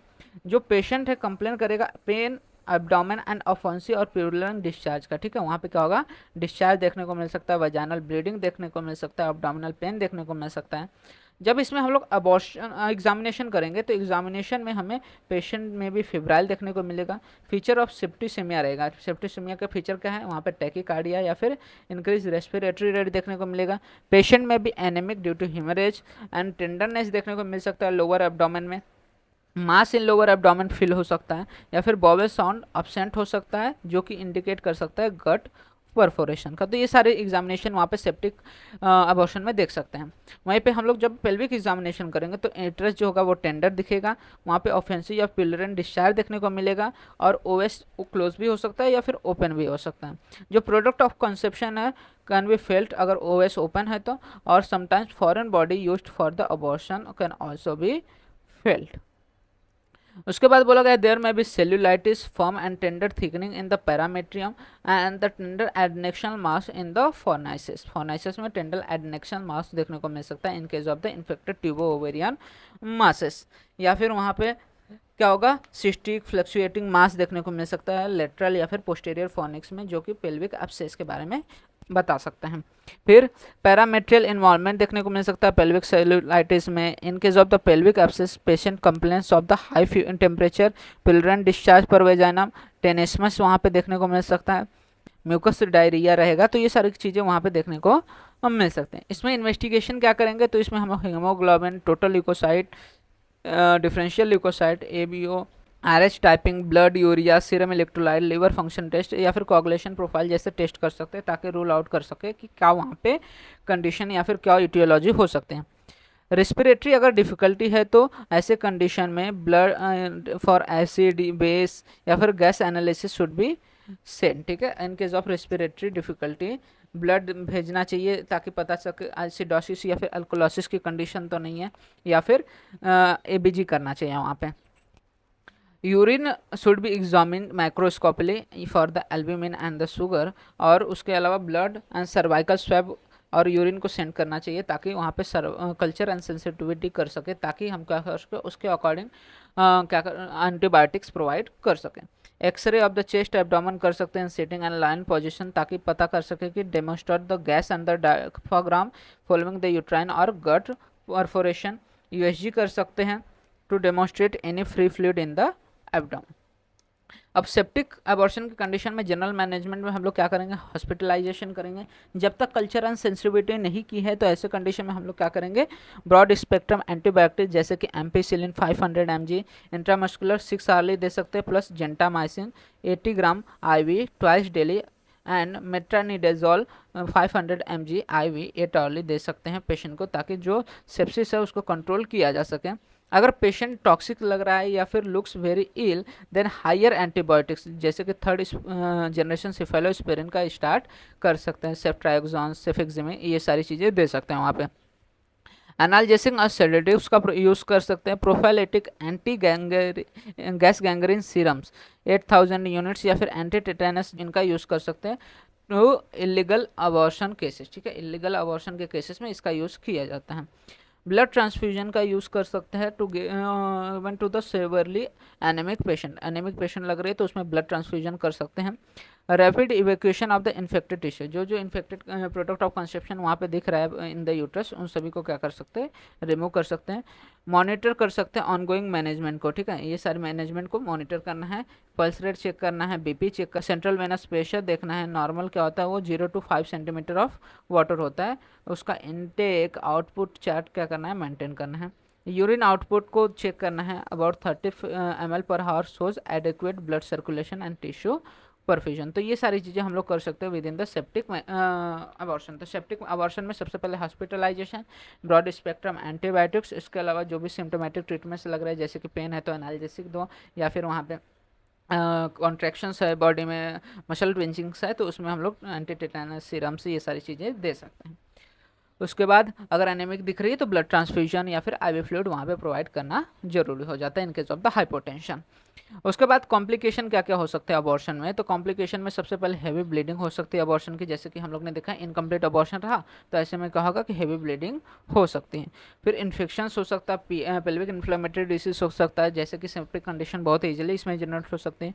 जो पेशेंट है कंप्लेन करेगा पेन, एब्डोमेन एंड ऑफेंसी और प्यूरुलेंट डिस्चार्ज का। ठीक है, वहाँ पे क्या होगा, डिस्चार्ज देखने को मिल सकता है, वजाइनल ब्लीडिंग देखने को मिल सकता है, एब्डोमिनल पेन देखने को मिल सकता है। जब इसमें हम लोग अबॉर्शन एग्जामिनेशन करेंगे तो एग्जामिनेशन में हमें पेशेंट में भी फिब्राइल देखने को मिलेगा। फीचर ऑफ सेप्टिसेमिया रहेगा। सेप्टिसेमिया का फीचर क्या है, वहाँ पे टैकीकार्डिया या फिर इंक्रीज रेस्पिरेटरी रेट देखने को मिलेगा। पेशेंट में भी anaemic due to haemorrhage and tenderness देखने को मिल सकता है लोअर एब्डोमेन में। Mass in lower abdomen feel हो सकता है या फिर बॉवेल साउंड अब्सेंट हो सकता है, जो कि इंडिकेट कर सकता है गट परफोरेशन का। तो ये सारे एग्जामिनेशन वहाँ पे सेप्टिक अबॉर्शन में देख सकते हैं। वहीं पे हम लोग जब पेल्विक एग्जामिनेशन करेंगे तो इंट्रेस्ट जो होगा वो टेंडर दिखेगा, वहाँ पे ऑफेंसिव या प्यूरिलेंट डिस्चार्ज देखने को मिलेगा, और ओएस क्लोज भी हो सकता है या फिर ओपन भी हो सकता है। जो प्रोडक्ट ऑफ कंसेप्शन है कैन बी फेल्ट अगर ओएस ओपन है तो, और sometimes foreign body used for the abortion can also be felt. उसके बाद बोला गया देयर में भी cellulitis, firm and tender thickening in the parametrium and the tender adnexal mass in the fornices. Fornices में टेंडर एडनेक्शनल मास देखने को मिल सकता है in case of the infected tubo ovarian masses. या फिर वहाँ पे क्या होगा, सिस्टिक फ्लक्चुएटिंग मास देखने को मिल सकता है लेटरल या फिर पोस्टीरियर फोनिक्स में, जो कि पेल्विक एब्सेस के बारे में बता सकते हैं। फिर पैरामेट्रियल इन्वॉल्वमेंट देखने को मिल सकता है पेल्विक सेलुलाइटिस में। In case of the pelvic abscess patient complaints of the high temperature, purulent discharge per vaginam, टेनेस्मस वहाँ पे देखने को मिल सकता है, म्यूकस डायरिया रहेगा। तो ये सारी चीज़ें वहाँ पे देखने को हम मिल सकते हैं। इसमें इन्वेस्टिगेशन क्या करेंगे, तो इसमें हम haemoglobin, total leucocyte, differential leucocyte, ABO, Rh typing, blood urea, serum electrolyte, liver function test या फिर कोगुलेशन प्रोफाइल जैसे टेस्ट कर सकते हैं, ताकि रूल आउट कर सके कि क्या वहाँ पे कंडीशन या फिर क्या इटियोलॉजी हो सकते हैं। रेस्पिरेटरी अगर डिफ़िकल्टी है तो ऐसे कंडीशन में ब्लड फॉर एसिड, बेस या फिर gas analysis should be send. ठीक है, in case of respiratory difficulty blood भेजना चाहिए ताकि पता सके एसिडोसिस या फिर अल्कोलोसिस की कंडीशन तो नहीं है, या फिर एबीजी करना चाहिए वहाँ पे। Urine should be examine microscopically for the albumin and the sugar, और उसके अलावा ब्लड एंड सर्वाइकल स्वैब और यूरिन को सेंड करना चाहिए ताकि वहाँ पे कल्चर एंड सेंसिटिविटी कर सके, ताकि हम क्या कर सके उसके अकॉर्डिंग क्या एंटीबायोटिक्स प्रोवाइड कर सकें। X ray of the chest abdomen कर सकते हैं सिटिंग एंड लाइन पोजीशन, ताकि पता कर सके कि demonstrate the gas and the diaphragm following the uterine और गट परफोरेशन। यूएसजी कर सकते हैं to demonstrate any free fluid in the abdomen. अब सेप्टिक अबॉर्शन की कंडीशन में जनरल मैनेजमेंट में हम लोग क्या करेंगे, हॉस्पिटलाइजेशन करेंगे। जब तक कल्चर एंड सेंसिटिविटी नहीं की है तो ऐसे कंडीशन में हम लोग क्या करेंगे, ब्रॉड स्पेक्ट्रम एंटीबायोटिक जैसे कि एम्पिसिलिन 500 mg इंट्रामस्कुलर 6 आवर्ली दे सकते हैं, plus gentamicin 80 gram IV twice daily and metronidazole 500 mg IV 8 hourly दे सकते हैं पेशेंट को, ताकि जो सेप्सिस है उसको कंट्रोल किया जा सके। अगर पेशेंट टॉक्सिक लग रहा है या फिर लुक्स वेरी इल, देन हायर एंटीबायोटिक्स जैसे कि थर्ड जनरेशन सिफेलोस्पिरिन का स्टार्ट कर सकते हैं, सेफ्ट्राइक्सोन, सेफेक्सिमिन, ये सारी चीज़ें दे सकते हैं वहाँ पे। एनाल्जेसिक और सेडेटिव्स का यूज़ कर सकते हैं। Prophylactic anti gas gangrene serums 8000 units या फिर एंटी टेटेनस इनका यूज़ कर सकते हैं टू इलीगल अबॉर्शन केसेस। ठीक है, इलीगल अबॉर्शन के केसेस में इसका यूज़ किया जाता है। ब्लड ट्रांसफ्यूजन का यूज़ कर सकते हैं to the severely anaemic patient. Anaemic patient लग रही है तो उसमें ब्लड ट्रांसफ्यूजन कर सकते हैं। Rapid evacuation of the infected tissue, जो इन्फेक्टेड प्रोडक्ट ऑफ कंसेप्शन वहाँ पे दिख रहा है इन द यूट्रस, उन सभी को क्या कर सकते हैं, रिमूव कर सकते हैं। मॉनिटर कर सकते हैं ऑनगोइंग मैनेजमेंट को। ठीक है, ये सारे मैनेजमेंट को मॉनिटर करना है। पल्स रेट चेक करना है, बीपी चेक कर, सेंट्रल वेनस प्रेशर देखना है। नॉर्मल क्या होता है, वो 0 to 5 सेंटीमीटर ऑफ वाटर होता है। उसका इनटेक आउटपुट चार्ट क्या करना है, मेंटेन करना है। यूरिन आउटपुट को चेक करना है। About 30 ml per hour shows adequate blood circulation and tissue perfusion. तो ये सारी चीज़ें हम लोग कर सकते हैं within the septic abortion. तो सेप्टिक अबॉर्शन में सबसे पहले हॉस्पिटलाइजेशन, ब्रॉड स्पेक्ट्रम एंटीबायोटिक्स, इसके अलावा जो भी सिम्टोमेटिक ट्रीटमेंट्स लग रहा है जैसे कि पेन है तो एनाल्जेसिक दो, या फिर वहाँ पे कॉन्ट्रैक्शंस है बॉडी में, मसल ट्विंचिंग्स है तो उसमें हम लोग एंटी टेटानस सीरम से ये सारी चीज़ें दे सकते हैं। उसके बाद अगर एनेमिक दिख रही है तो ब्लड ट्रांसफ्यूजन या फिर IV फ्लूइड वहाँ पे प्रोवाइड करना जरूरी हो जाता है in case of the hypotension. उसके बाद कॉम्प्लिकेशन क्या क्या हो सकते हैं अबॉर्शन में, तो कॉम्प्लिकेशन में सबसे पहले हेवी ब्लीडिंग हो सकती है अबॉर्शन की, जैसे कि हम लोग ने देखा इनकम्प्लीट अबॉर्शन रहा तो ऐसे में क्या होगा कि हेवी ब्लीडिंग हो सकती है। फिर इन्फेक्शंस हो सकता है, पेल्विक इन्फ्लेमेटरी डिसीज हो सकता है, जैसे कि सेप्टिक कंडीशन बहुत ईजिली इसमें जनरेट हो सकते हैं।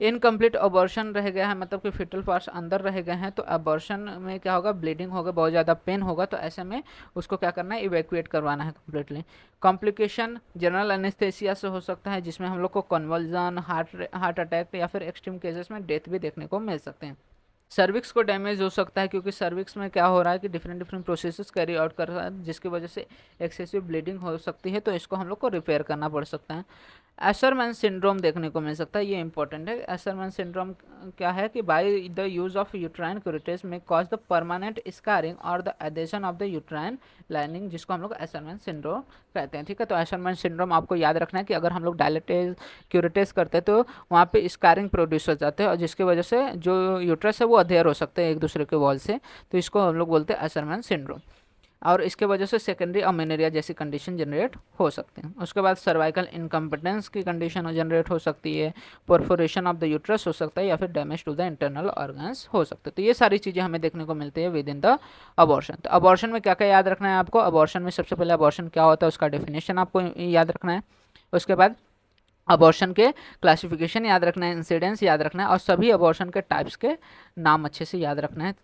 इनकम्प्लीट अबॉर्शन रह गया है, मतलब कि फिटल पार्ट्स अंदर रह गए हैं, तो अबॉर्शन में क्या होगा, ब्लीडिंग होगा, बहुत ज़्यादा पेन होगा, तो ऐसे में उसको क्या करना है, इवैक्यूएट करवाना है कम्प्लीटली। कॉम्प्लिकेशन जनरल एनेस्थेसिया से हो सकता है, जिसमें हम लोग को कन्वल्जन, हार्ट अटैक या फिर एक्सट्रीम केसेस में डेथ भी देखने को मिल सकते हैं। सर्विक्स को डैमेज हो सकता है, क्योंकि सर्विक्स में क्या हो रहा है कि डिफरेंट प्रोसेसेस कैरी आउट कर रहा है, जिसकी वजह से एक्सेसिव ब्लीडिंग हो सकती है, तो इसको हम लोग को रिपेयर करना पड़ सकता है। एशरमैन सिंड्रोम देखने को मिल सकता है, ये इंपॉर्टेंट है। एशरमैन सिंड्रोम क्या है कि by the use of uterine curettage में कॉज द परमानेंट स्कारिंग और the adhesion of the uterine lining, जिसको हम लोग एशरमैन सिंड्रोम कहते हैं। ठीक है, तो एशरमैन सिंड्रोम आपको याद रखना है कि अगर हम लोग डायलेटेज क्यूरेटेज करते हैं तो वहाँ पे स्कारिंग प्रोड्यूस हो जाते हैं, और जिसकी वजह से जो यूट्रस है वो अधेयर हो सकते हैं एक दूसरे के वॉल से, तो इसको हम लोग बोलते हैं एशरमैन सिंड्रोम, और इसके वजह से सेकेंडरी अमेनेरिया जैसी कंडीशन जनरेट हो सकते हैं। उसके बाद सर्वाइकल इनकम्पिटेंस की कंडीशन जनरेट हो सकती है, परफोरेशन ऑफ द यूट्रस हो सकता है, या फिर damage to the internal organs हो सकते हैं। तो ये सारी चीज़ें हमें देखने को मिलती है विद इन द अबॉर्शन। तो अबॉर्शन में क्या क्या याद रखना है आपको, अबॉर्शन में सबसे पहले अबॉर्शन क्या होता है उसका डेफिनेशन आपको याद रखना है। उसके बाद अबॉर्शन के क्लासिफिकेशन याद रखना है, इंसिडेंस याद रखना है, और सभी अबॉर्शन के टाइप्स के नाम अच्छे से याद रखना है।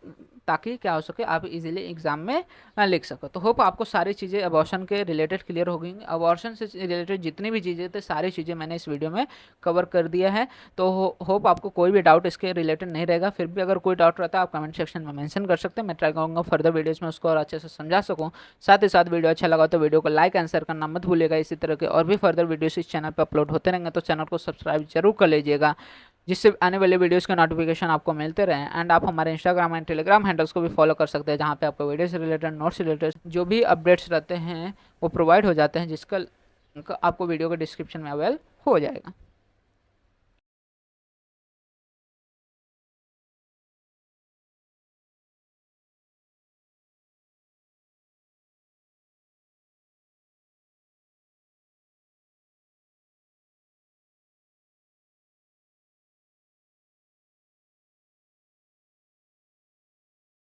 ताकि क्या हो सके आप इजीली एग्जाम में लिख सको। तो होप आपको सारी चीज़ें अबॉर्शन के रिलेटेड क्लियर हो गई। अबॉर्शन से रिलेटेड जितनी भी चीज़ें थे सारी चीज़ें मैंने इस वीडियो में कवर कर दिया है। तो होप आपको कोई भी डाउट इसके रिलेटेड नहीं रहेगा। फिर भी अगर कोई डाउट रहता है आप कमेंट सेक्शन में मेंशन कर सकते हैं, मैं ट्राई करूँगा फर्दर वीडियोज़ में उसको और अच्छे से समझा सकूँ। साथ ही साथ वीडियो अच्छा लगा तो वीडियो को लाइक एंड शेयर करना मत भूलिएगा। इसी तरह के और भी फर्दर वीडियोस इस चैनल पर अपलोड होते रहेंगे, तो चैनल को सब्सक्राइब जरूर कर लीजिएगा, जिससे आने वाले वीडियोस के नोटिफिकेशन आपको मिलते रहें। एंड आप हमारे इंस्टाग्राम एंड टेलीग्राम हैंडल्स को भी फॉलो कर सकते हैं, जहाँ पे आपको वीडियो से रिलेटेड, नोट्स से रिलेटेड जो भी अपडेट्स रहते हैं वो प्रोवाइड हो जाते हैं, जिसका आपको वीडियो के डिस्क्रिप्शन में अवेल हो जाएगा।